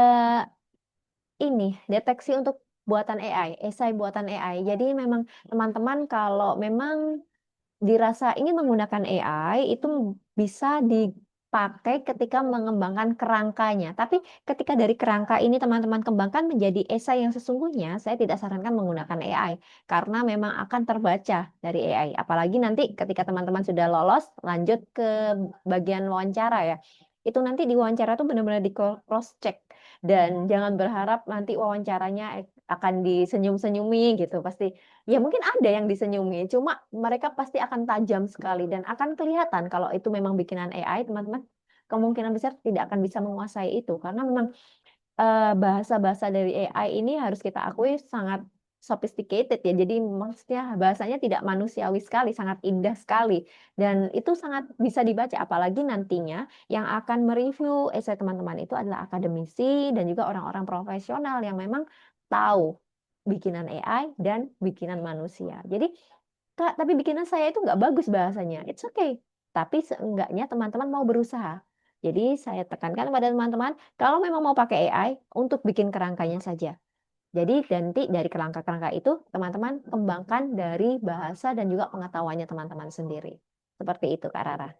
ini deteksi untuk buatan AI, esai buatan AI. Jadi memang teman-teman kalau memang dirasa ingin menggunakan AI itu bisa dipakai ketika mengembangkan kerangkanya. Tapi ketika dari kerangka ini teman-teman kembangkan menjadi esai yang sesungguhnya, saya tidak sarankan menggunakan AI karena memang akan terbaca dari AI. Apalagi nanti ketika teman-teman sudah lolos, lanjut ke bagian wawancara ya. Itu nanti di wawancara itu benar-benar di cross check dan jangan berharap nanti wawancaranya akan disenyum-senyumi gitu. Pasti ya mungkin ada yang disenyumi, cuma mereka pasti akan tajam sekali dan akan kelihatan kalau itu memang bikinan AI, teman-teman. Kemungkinan besar tidak akan bisa menguasai itu karena memang bahasa-bahasa dari AI ini harus kita akui sangat sophisticated ya. Jadi maksudnya bahasanya tidak manusiawi sekali, sangat indah sekali dan itu sangat bisa dibaca apalagi nantinya yang akan mereview esai teman-teman itu adalah akademisi dan juga orang-orang profesional yang memang tahu bikinan AI dan bikinan manusia. Jadi Kak, tapi bikinan saya itu nggak bagus bahasanya. It's okay. Tapi seenggaknya teman-teman mau berusaha. Jadi saya tekankan pada teman-teman, kalau memang mau pakai AI, untuk bikin kerangkanya saja. Jadi nanti dari kerangka-kerangka itu, teman-teman kembangkan dari bahasa dan juga pengetahuannya teman-teman sendiri. Seperti itu, Kak Rara.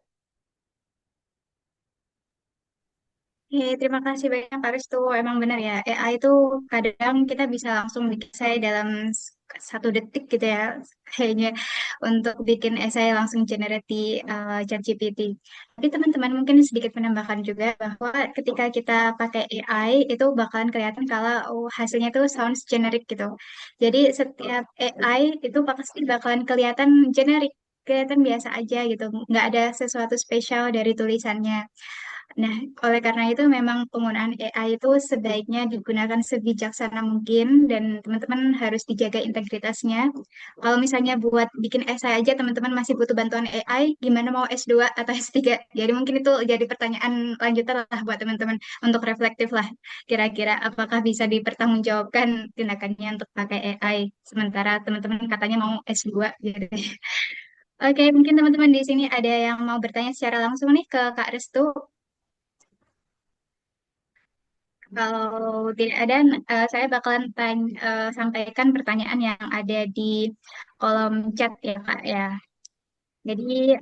Oke, terima kasih banyak Pak Restu. Emang benar ya, AI itu kadang kita bisa langsung bikin esai dalam 1 detik gitu ya, kayaknya untuk bikin esai langsung generate di ChatGPT. Tapi teman-teman mungkin sedikit menambahkan juga bahwa ketika kita pakai AI itu bakalan kelihatan kalau hasilnya tuh sounds generic gitu. Jadi setiap AI itu pasti bakalan kelihatan generic, kelihatan biasa aja gitu, nggak ada sesuatu spesial dari tulisannya. Nah, oleh karena itu memang penggunaan AI itu sebaiknya digunakan sebijaksana mungkin dan teman-teman harus dijaga integritasnya. Kalau misalnya buat bikin esai aja teman-teman masih butuh bantuan AI, gimana mau S2 atau S3? Jadi mungkin itu jadi pertanyaan lanjutan lah buat teman-teman untuk reflektif lah. Kira-kira apakah bisa dipertanggungjawabkan tindakannya untuk pakai AI sementara teman-teman katanya mau S2 gitu. Oke, mungkin teman-teman di sini ada yang mau bertanya secara langsung nih ke Kak Restu. Kalau tidak ada, saya bakalan sampaikan pertanyaan yang ada di kolom chat ya, Kak ya. Jadi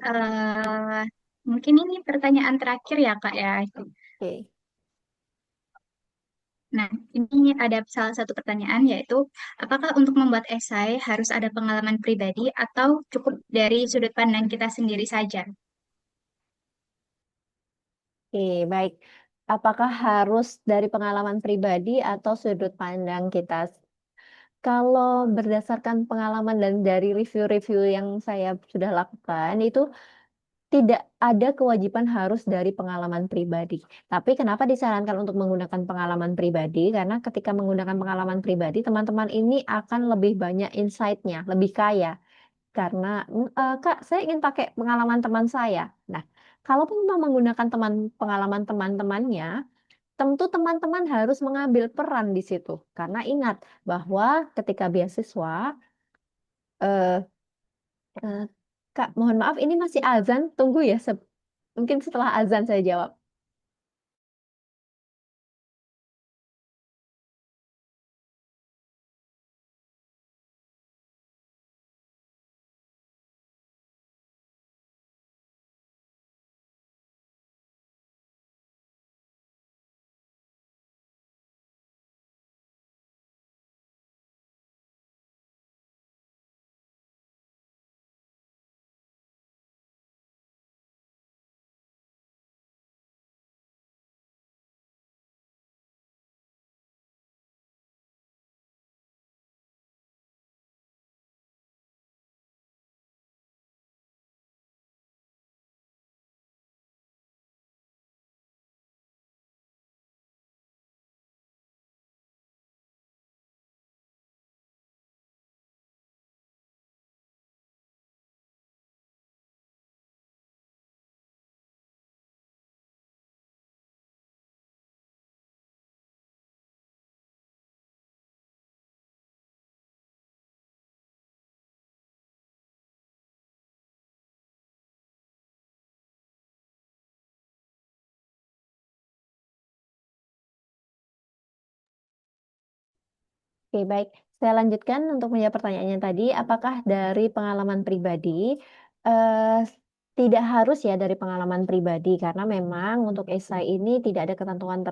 mungkin ini pertanyaan terakhir ya, Kak ya. Oke. Nah, ini ada salah satu pertanyaan yaitu, apakah untuk membuat esai harus ada pengalaman pribadi atau cukup dari sudut pandang kita sendiri saja? Oke, baik. Apakah harus dari pengalaman pribadi atau sudut pandang kita? Kalau berdasarkan pengalaman dan dari review-review yang saya sudah lakukan, itu tidak ada kewajiban harus dari pengalaman pribadi. Tapi kenapa disarankan untuk menggunakan pengalaman pribadi? Karena ketika menggunakan pengalaman pribadi, teman-teman ini akan lebih banyak insight-nya, lebih kaya. Karena, Kak, saya ingin pakai pengalaman teman saya. Nah, kalaupun memang menggunakan pengalaman teman-temannya, tentu teman-teman harus mengambil peran di situ. Karena ingat bahwa ketika beasiswa, eh, eh, Kak, mohon maaf, ini masih azan. Tunggu ya, mungkin setelah azan saya jawab. Oke, baik. Saya lanjutkan untuk menjawab pertanyaannya tadi. Apakah dari pengalaman pribadi? Eh, Tidak harus ya dari pengalaman pribadi, karena memang untuk esai ini tidak ada ketentuan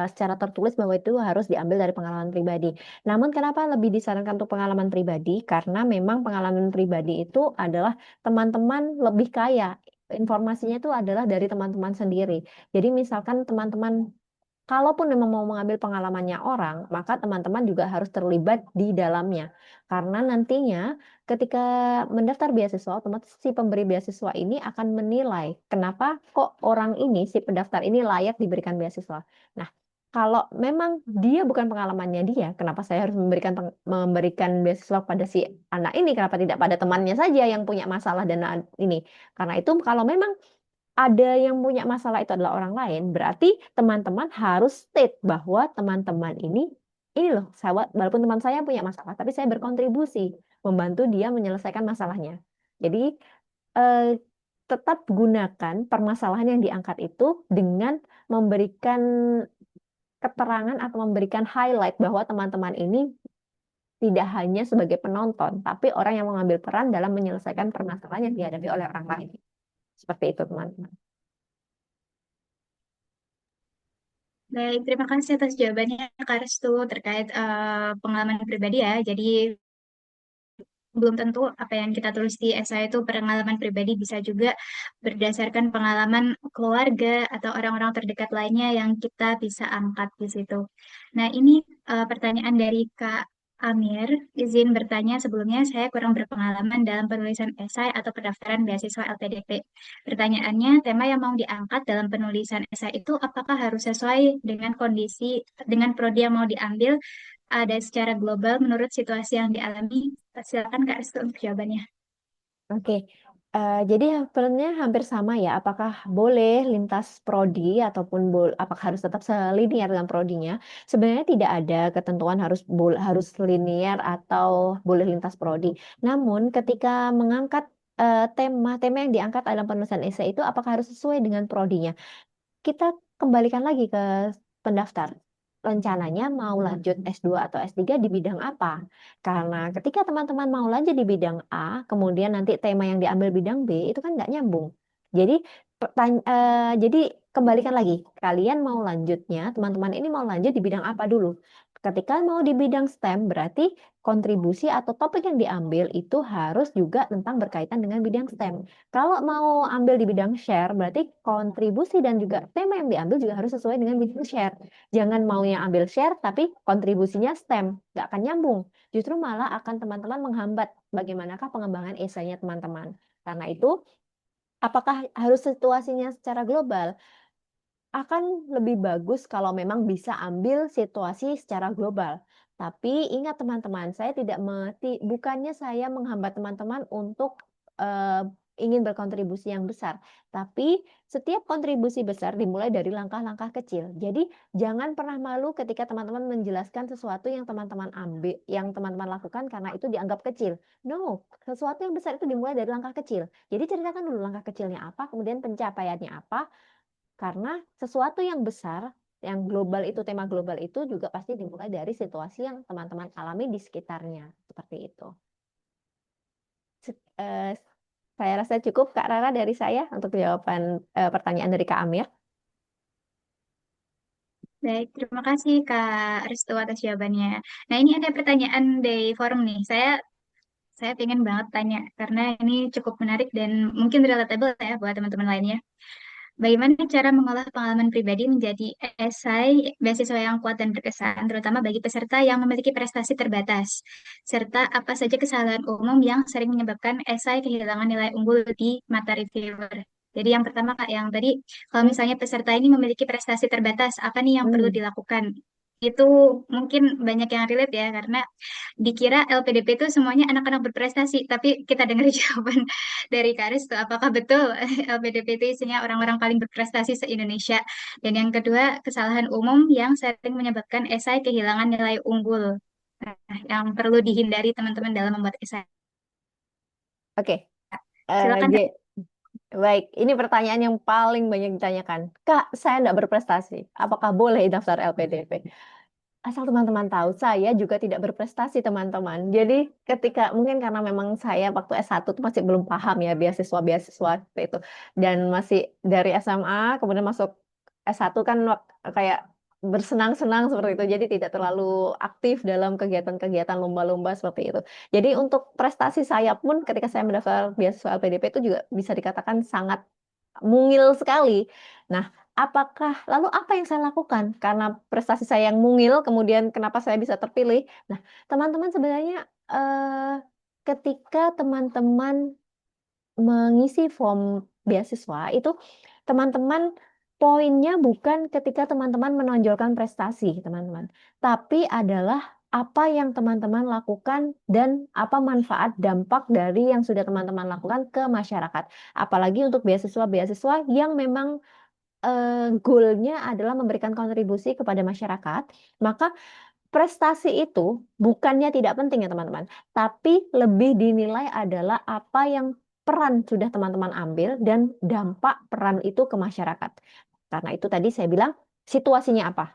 secara tertulis bahwa itu harus diambil dari pengalaman pribadi. Namun kenapa lebih disarankan untuk pengalaman pribadi? Karena memang pengalaman pribadi itu adalah teman-teman lebih kaya. Informasinya itu adalah dari teman-teman sendiri. Jadi misalkan teman-teman kalaupun memang mau mengambil pengalamannya orang, maka teman-teman juga harus terlibat di dalamnya. Karena nantinya ketika mendaftar beasiswa, otomatis si pemberi beasiswa ini akan menilai kenapa kok orang ini, si pendaftar ini layak diberikan beasiswa. Nah, kalau memang dia bukan pengalamannya dia, kenapa saya harus memberikan beasiswa pada si anak ini? Kenapa tidak pada temannya saja yang punya masalah dan ini? Karena itu kalau memang ada yang punya masalah itu adalah orang lain, berarti teman-teman harus state bahwa teman-teman ini loh, sahabat, walaupun teman saya punya masalah, tapi saya berkontribusi membantu dia menyelesaikan masalahnya. Jadi eh, tetap gunakan permasalahan yang diangkat itu dengan memberikan keterangan atau memberikan highlight bahwa teman-teman ini tidak hanya sebagai penonton, tapi orang yang mengambil peran dalam menyelesaikan permasalahan yang dihadapi oleh orang lain. Seperti itu, teman-teman. Baik, terima kasih atas jawabannya Kak Restu terkait pengalaman pribadi ya. Jadi belum tentu apa yang kita tulis di esai itu pengalaman pribadi, bisa juga berdasarkan pengalaman keluarga atau orang-orang terdekat lainnya yang kita bisa angkat di situ. Nah, ini pertanyaan dari Kak Amir. Izin bertanya sebelumnya, saya kurang berpengalaman dalam penulisan esai atau pendaftaran beasiswa LPDP. Pertanyaannya, tema yang mau diangkat dalam penulisan esai itu apakah harus sesuai dengan kondisi, dengan prodi yang mau diambil, ada secara global menurut situasi yang dialami? Silakan Kak Restu untuk jawabannya. Oke, jadi sebenarnya hampir sama ya. Apakah boleh lintas prodi ataupun apakah harus tetap selinier dengan prodinya? Sebenarnya tidak ada ketentuan harus linear atau boleh lintas prodi. Namun ketika mengangkat tema-tema yang diangkat dalam penulisan esai itu apakah harus sesuai dengan prodinya? Kita kembalikan lagi ke pendaftar. Rencananya mau lanjut S2 atau S3 di bidang apa? Karena ketika teman-teman mau lanjut di bidang A, kemudian nanti tema yang diambil bidang B, itu kan nggak nyambung. Jadi Jadi kembalikan lagi, kalian mau lanjutnya, teman-teman ini mau lanjut di bidang apa dulu? Ketika mau di bidang STEM, berarti kontribusi atau topik yang diambil itu harus juga tentang berkaitan dengan bidang STEM. Kalau mau ambil di bidang share, berarti kontribusi dan juga tema yang diambil juga harus sesuai dengan bidang share. Jangan maunya ambil share, tapi kontribusinya STEM. Nggak akan nyambung. Justru malah akan teman-teman menghambat bagaimanakah pengembangan esainya teman-teman. Karena itu, apakah harus situasinya secara global? Akan lebih bagus kalau memang bisa ambil situasi secara global. Tapi ingat teman-teman, saya tidak bukannya saya menghambat teman-teman untuk eh, ingin berkontribusi yang besar. Tapi setiap kontribusi besar dimulai dari langkah-langkah kecil. Jadi jangan pernah malu ketika teman-teman menjelaskan sesuatu yang teman-teman ambil, yang teman-teman lakukan karena itu dianggap kecil. No, sesuatu yang besar itu dimulai dari langkah kecil. Jadi ceritakan dulu langkah kecilnya apa, kemudian pencapaiannya apa, karena sesuatu yang besar, yang global itu, tema global itu juga pasti dimulai dari situasi yang teman-teman alami di sekitarnya. Seperti itu. Eh, saya rasa cukup Kak Rara dari saya untuk jawaban pertanyaan dari Kak Amir. Baik, terima kasih Kak Restu atas jawabannya. Nah, ini ada pertanyaan dari forum nih. Saya pengen banget tanya karena ini cukup menarik dan mungkin relatable ya buat teman-teman lainnya. Bagaimana cara mengolah pengalaman pribadi menjadi esai beasiswa yang kuat dan berkesan, terutama bagi peserta yang memiliki prestasi terbatas, serta apa saja kesalahan umum yang sering menyebabkan esai kehilangan nilai unggul di mata reviewer. Jadi yang pertama Kak, yang tadi kalau misalnya peserta ini memiliki prestasi terbatas, apa nih yang perlu Hmm. dilakukan? Itu mungkin banyak yang relate ya, karena dikira LPDP itu semuanya anak-anak berprestasi, tapi kita dengar jawaban dari Karis tuh, apakah betul LPDP itu isinya orang-orang paling berprestasi se-Indonesia? Dan yang kedua, kesalahan umum yang sering menyebabkan esai kehilangan nilai unggul. Nah, yang perlu dihindari teman-teman dalam membuat esai. Oke, Silakan. baik. Ini pertanyaan yang paling banyak ditanyakan. Kak, saya tidak berprestasi. Apakah boleh daftar LPDP? Asal teman-teman tahu, saya juga tidak berprestasi, teman-teman. Jadi ketika mungkin karena memang saya waktu S1 tuh masih belum paham ya beasiswa-beasiswa seperti itu. Dan masih dari SMA kemudian masuk S1 kan kayak bersenang-senang seperti itu. Jadi tidak terlalu aktif dalam kegiatan-kegiatan lomba-lomba seperti itu. Jadi untuk prestasi saya pun ketika saya mendaftar beasiswa LPDP itu juga bisa dikatakan sangat mungil sekali. Nah, lalu apa yang saya lakukan? Karena prestasi saya yang mungil, kemudian kenapa saya bisa terpilih? Nah, teman-teman sebenarnya ketika teman-teman mengisi form beasiswa itu, teman-teman poinnya bukan ketika teman-teman menonjolkan prestasi, teman-teman, tapi adalah apa yang teman-teman lakukan dan apa manfaat dampak dari yang sudah teman-teman lakukan ke masyarakat. Apalagi untuk beasiswa-beasiswa yang memang goalnya adalah memberikan kontribusi kepada masyarakat, maka prestasi itu bukannya tidak penting ya teman-teman, tapi lebih dinilai adalah apa yang peran sudah teman-teman ambil dan dampak peran itu ke masyarakat. Karena itu tadi saya bilang situasinya apa?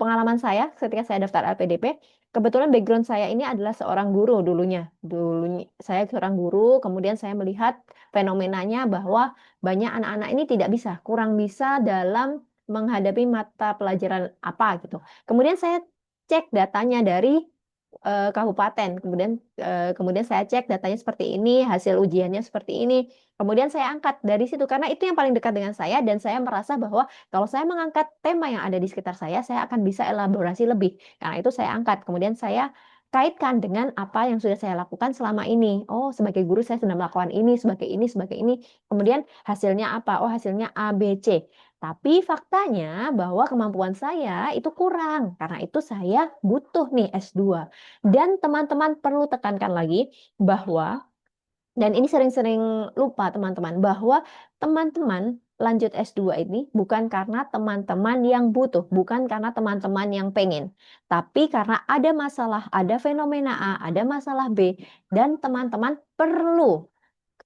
Pengalaman saya ketika saya daftar LPDP, kebetulan background saya ini adalah seorang guru dulunya. Dulunya saya seorang guru, kemudian saya melihat fenomenanya bahwa banyak anak-anak ini tidak bisa, kurang bisa dalam menghadapi mata pelajaran apa gitu. Kemudian saya cek datanya dari kabupaten. Kemudian saya cek datanya seperti ini, hasil ujiannya seperti ini. Kemudian saya angkat dari situ karena itu yang paling dekat dengan saya dan saya merasa bahwa kalau saya mengangkat tema yang ada di sekitar saya akan bisa elaborasi lebih. Karena itu saya angkat. Kemudian saya kaitkan dengan apa yang sudah saya lakukan selama ini. Oh, sebagai guru saya sudah melakukan ini, sebagai ini, sebagai ini. Kemudian hasilnya apa? Oh, hasilnya A, B, C. Tapi faktanya bahwa kemampuan saya itu kurang. Karena itu saya butuh nih S2. Dan teman-teman perlu tekankan lagi bahwa, dan ini sering-sering lupa teman-teman, bahwa teman-teman lanjut S2 ini bukan karena teman-teman yang butuh, bukan karena teman-teman yang pengen. Tapi karena ada masalah, ada fenomena A, ada masalah B, dan teman-teman perlu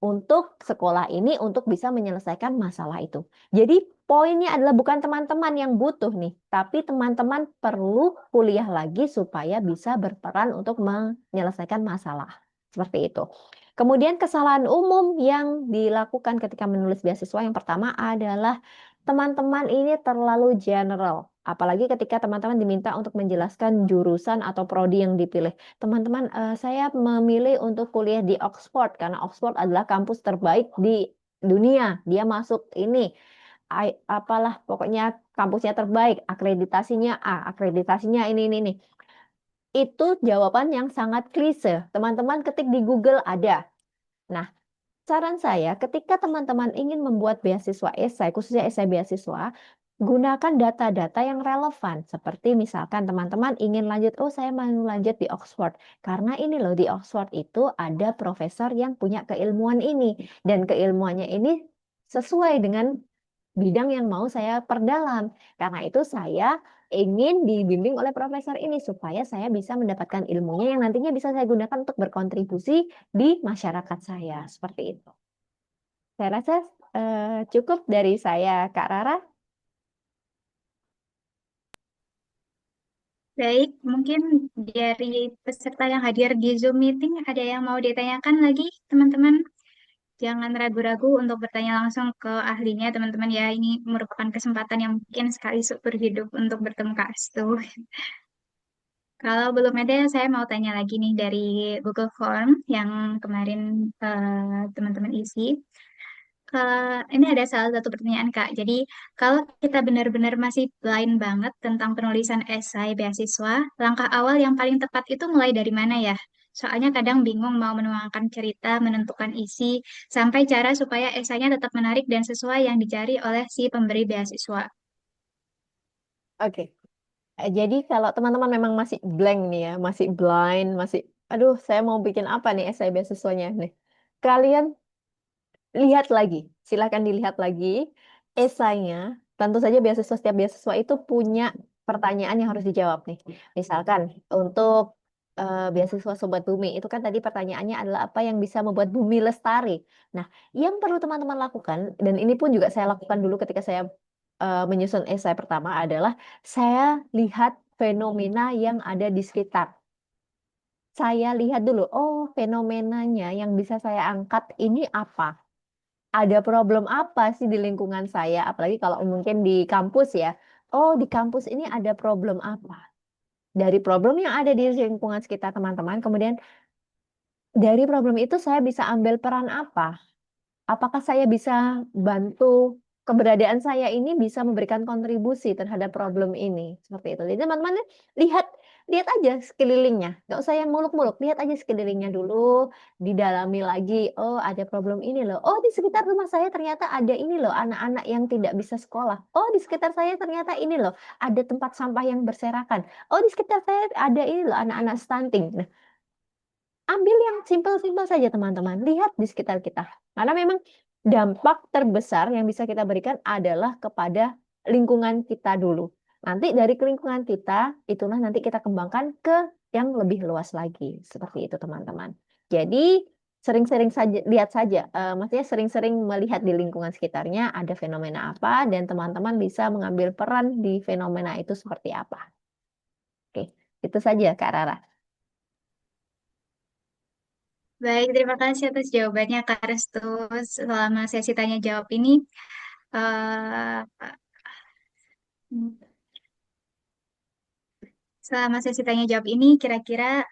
untuk sekolah ini untuk bisa menyelesaikan masalah itu. Jadi poinnya adalah bukan teman-teman yang butuh nih, tapi teman-teman perlu kuliah lagi supaya bisa berperan untuk menyelesaikan masalah. Seperti itu. Kemudian kesalahan umum yang dilakukan ketika menulis beasiswa yang pertama adalah teman-teman ini terlalu general. Apalagi ketika teman-teman diminta untuk menjelaskan jurusan atau prodi yang dipilih. Teman-teman, saya memilih untuk kuliah di Oxford karena Oxford adalah kampus terbaik di dunia. Dia masuk ini, apalah pokoknya kampusnya terbaik, akreditasinya A, akreditasinya ini. Itu jawaban yang sangat klise. Teman-teman ketik di Google ada. Nah, saran saya, ketika teman-teman ingin membuat beasiswa esai, khususnya esai beasiswa, gunakan data-data yang relevan. Seperti misalkan teman-teman ingin lanjut, oh saya mau lanjut di Oxford. Karena ini loh, di Oxford itu ada profesor yang punya keilmuan ini. Dan keilmuannya ini sesuai dengan bidang yang mau saya perdalam. Karena itu saya ingin dibimbing oleh profesor ini supaya saya bisa mendapatkan ilmunya yang nantinya bisa saya gunakan untuk berkontribusi di masyarakat saya. Seperti itu. Saya rasa cukup dari saya, Kak Rara. Baik, mungkin dari peserta yang hadir di Zoom meeting ada yang mau ditanyakan lagi, teman-teman? Jangan ragu-ragu untuk bertanya langsung ke ahlinya, teman-teman ya. Ini merupakan kesempatan yang mungkin sekali seumur hidup untuk bertemu Kak Astu. Kalau belum ada, saya mau tanya lagi nih dari Google Form yang kemarin teman-teman isi. Ini ada salah satu pertanyaan, Kak. Jadi, kalau kita benar-benar masih blind banget tentang penulisan esai beasiswa, langkah awal yang paling tepat itu mulai dari mana ya? Soalnya kadang bingung mau menuangkan cerita, menentukan isi, sampai cara supaya esainya tetap menarik dan sesuai yang dicari oleh si pemberi beasiswa. Oke. Jadi kalau teman-teman memang masih blank nih ya, masih blind, masih, aduh saya mau bikin apa nih esai beasiswanya nih. Kalian lihat lagi, silakan dilihat lagi esainya. Tentu saja setiap beasiswa itu punya pertanyaan yang harus dijawab nih. Misalkan untuk beasiswa Sobat Bumi itu kan tadi pertanyaannya adalah apa yang bisa membuat bumi lestari. Nah, yang perlu teman-teman lakukan dan ini pun juga saya lakukan dulu ketika saya menyusun esai pertama adalah saya lihat fenomena yang ada di sekitar. Saya lihat dulu, oh fenomenanya yang bisa saya angkat ini apa? Ada problem apa sih di lingkungan saya? Apalagi kalau mungkin di kampus ya. Oh, di kampus ini ada problem apa? Dari problem yang ada di lingkungan sekitar teman-teman, kemudian dari problem itu saya bisa ambil peran apa? Apakah saya bisa bantu keberadaan saya ini bisa memberikan kontribusi terhadap problem ini seperti itu. Jadi teman-teman lihat lihat aja sekelilingnya, nggak usah yang muluk-muluk, lihat aja sekelilingnya dulu, didalami lagi. Oh ada problem ini loh. Oh di sekitar rumah saya ternyata ada ini loh anak-anak yang tidak bisa sekolah. Oh di sekitar saya ternyata ini loh ada tempat sampah yang berserakan. Oh di sekitar saya ada ini loh anak-anak stunting. Nah, ambil yang simpel-simpel saja teman-teman. Lihat di sekitar kita. Karena memang dampak terbesar yang bisa kita berikan adalah kepada lingkungan kita dulu. Nanti dari lingkungan kita, itulah nanti kita kembangkan ke yang lebih luas lagi. Seperti itu teman-teman. Jadi sering-sering saja lihat saja, maksudnya sering-sering melihat di lingkungan sekitarnya ada fenomena apa dan teman-teman bisa mengambil peran di fenomena itu seperti apa. Oke, itu saja Kak Rara. Baik, terima kasih atas jawabannya Kak Restu. Selama sesi tanya jawab ini, eh, selama sesi tanya jawab ini, kira-kira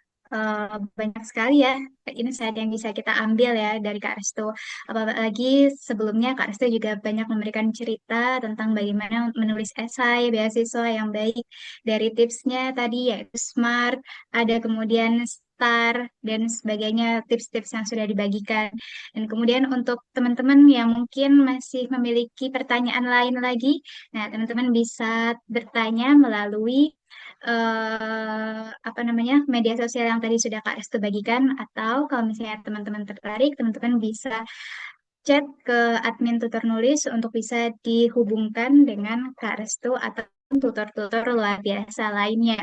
banyak sekali ya insight yang bisa kita ambil ya dari Kak Restu. Apalagi sebelumnya Kak Restu juga banyak memberikan cerita tentang bagaimana menulis esai beasiswa yang baik. Dari tipsnya tadi yaitu SMART, ada kemudian STAR, dan sebagainya tips-tips yang sudah dibagikan. Dan kemudian untuk teman-teman yang mungkin masih memiliki pertanyaan lain lagi, nah teman-teman bisa bertanya melalui apa namanya media sosial yang tadi sudah Kak Restu bagikan, atau kalau misalnya teman-teman tertarik, teman-teman bisa chat ke admin tutor nulis untuk bisa dihubungkan dengan Kak Restu atau tutor-tutor luar biasa lainnya.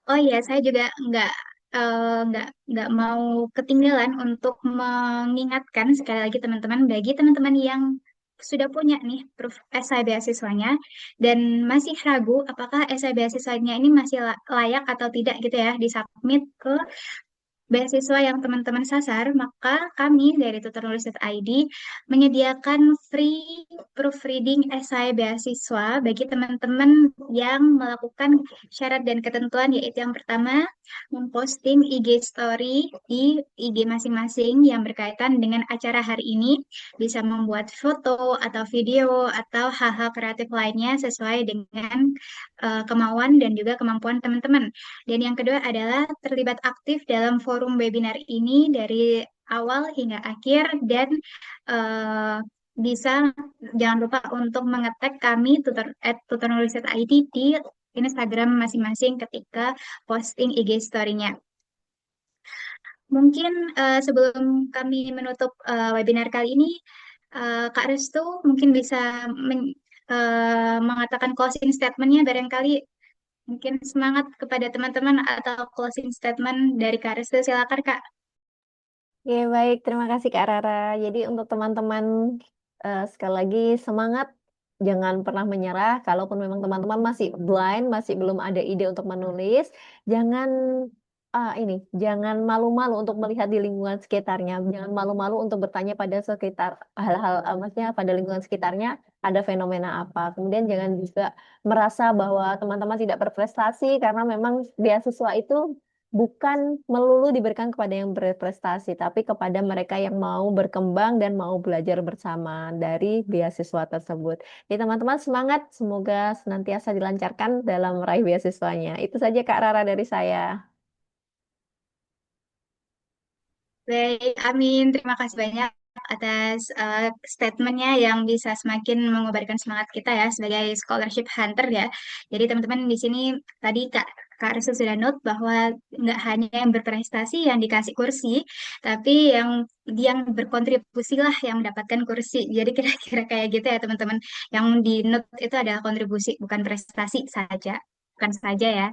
Oh iya, saya juga nggak mau ketinggalan untuk mengingatkan sekali lagi teman-teman, bagi teman-teman yang sudah punya nih proof esai beasiswanya dan masih ragu apakah esai beasiswanya ini masih layak atau tidak gitu ya disubmit ke beasiswa yang teman-teman sasar, maka kami dari tutornulis.id menyediakan free proofreading esai beasiswa bagi teman-teman yang melakukan syarat dan ketentuan, yaitu yang pertama, memposting IG story di IG masing-masing yang berkaitan dengan acara hari ini, bisa membuat foto atau video atau hal-hal kreatif lainnya sesuai dengan kemauan dan juga kemampuan teman-teman. Dan yang kedua adalah terlibat aktif dalam forum webinar ini dari awal hingga akhir dan eh, bisa jangan lupa untuk mengetek kami tutor@tutornulis.id di Instagram masing-masing ketika posting IG story-nya. Mungkin sebelum kami menutup webinar kali ini, Kak Restu mungkin bisa mengatakan closing statement-nya barangkali. Mungkin semangat kepada teman-teman atau closing statement dari Kak Restu, silakan Kak. Oke, baik. Terima kasih Kak Rara. Jadi untuk teman-teman, sekali lagi semangat. Jangan pernah menyerah. Kalaupun memang teman-teman masih blind, masih belum ada ide untuk menulis, jangan jangan malu-malu untuk melihat di lingkungan sekitarnya. Jangan malu-malu untuk bertanya pada sekitar hal-hal, maksudnya pada lingkungan sekitarnya ada fenomena apa. Kemudian jangan juga merasa bahwa teman-teman tidak berprestasi karena memang beasiswa itu bukan melulu diberikan kepada yang berprestasi, tapi kepada mereka yang mau berkembang dan mau belajar bersama dari beasiswa tersebut. Jadi teman-teman semangat, semoga senantiasa dilancarkan dalam meraih beasiswanya. Itu saja Kak Rara dari saya. Baik, Amin. Terima kasih banyak atas statementnya yang bisa semakin mengobarkan semangat kita ya sebagai scholarship hunter ya. Jadi teman-teman di sini tadi Kak Restu sudah note bahwa nggak hanya yang berprestasi yang dikasih kursi, tapi yang berkontribusi lah yang mendapatkan kursi. Jadi kira-kira kayak gitu ya teman-teman. Yang di note itu adalah kontribusi, bukan prestasi saja. Bukan saja ya.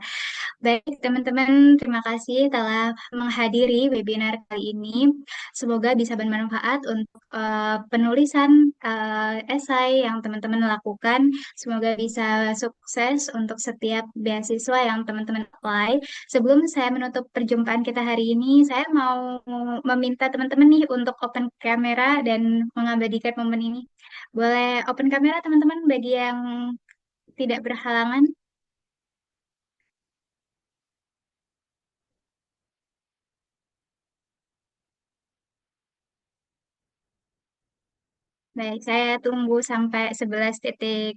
Baik, teman-teman, terima kasih telah menghadiri webinar kali ini. Semoga bisa bermanfaat untuk penulisan esai yang teman-teman lakukan. Semoga bisa sukses untuk setiap beasiswa yang teman-teman apply. Sebelum saya menutup perjumpaan kita hari ini, saya mau meminta teman-teman nih untuk open kamera dan mengabadikan momen ini. Boleh open kamera, teman-teman, bagi yang tidak berhalangan. Baik, saya tunggu sampai 11:48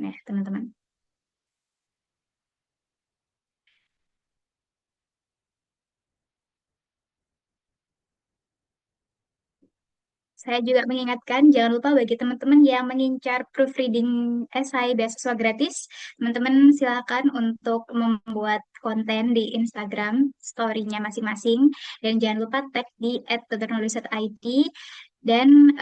ya, teman-teman. Saya juga mengingatkan, jangan lupa bagi teman-teman yang mengincar proofreading esai beasiswa gratis, teman-teman silakan untuk membuat konten di Instagram story-nya masing-masing, dan jangan lupa tag di @tutornulis.id dan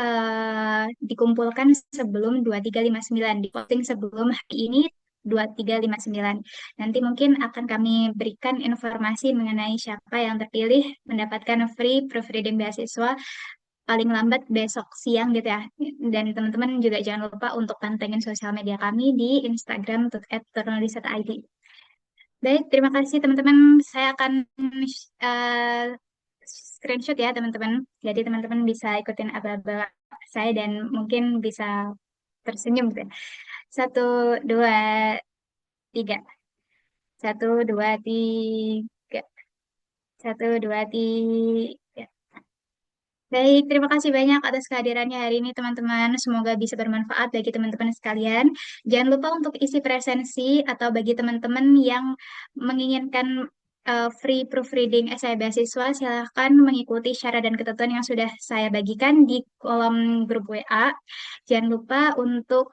dikumpulkan sebelum 2359, diposting sebelum hari ini 2359. Nanti mungkin akan kami berikan informasi mengenai siapa yang terpilih mendapatkan free proofreading beasiswa paling lambat besok siang gitu ya. Dan teman-teman juga jangan lupa untuk pantengin sosial media kami di Instagram @turnalist.id. Baik, terima kasih teman-teman. Saya akan eh, screenshot ya teman-teman. Jadi teman-teman bisa ikutin apa-apa saya dan mungkin bisa tersenyum gitu ya. Satu, dua, tiga. Satu, dua, tiga. Satu, dua, tiga. Baik, terima kasih banyak atas kehadirannya hari ini teman-teman. Semoga bisa bermanfaat bagi teman-teman sekalian. Jangan lupa untuk isi presensi atau bagi teman-teman yang menginginkan free proofreading esai beasiswa, silahkan mengikuti syarat dan ketentuan yang sudah saya bagikan di kolom grup WA. Jangan lupa untuk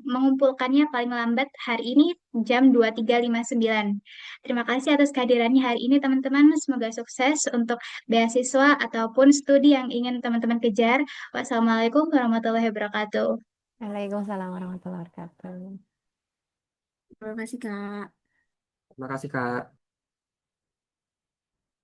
mengumpulkannya paling lambat hari ini jam 23:59. Terima kasih atas kehadirannya hari ini teman-teman. Semoga sukses untuk beasiswa ataupun studi yang ingin teman-teman kejar. Wassalamualaikum warahmatullahi wabarakatuh. Waalaikumsalam warahmatullahi wabarakatuh. Terima kasih, Kak. Terima kasih, Kak.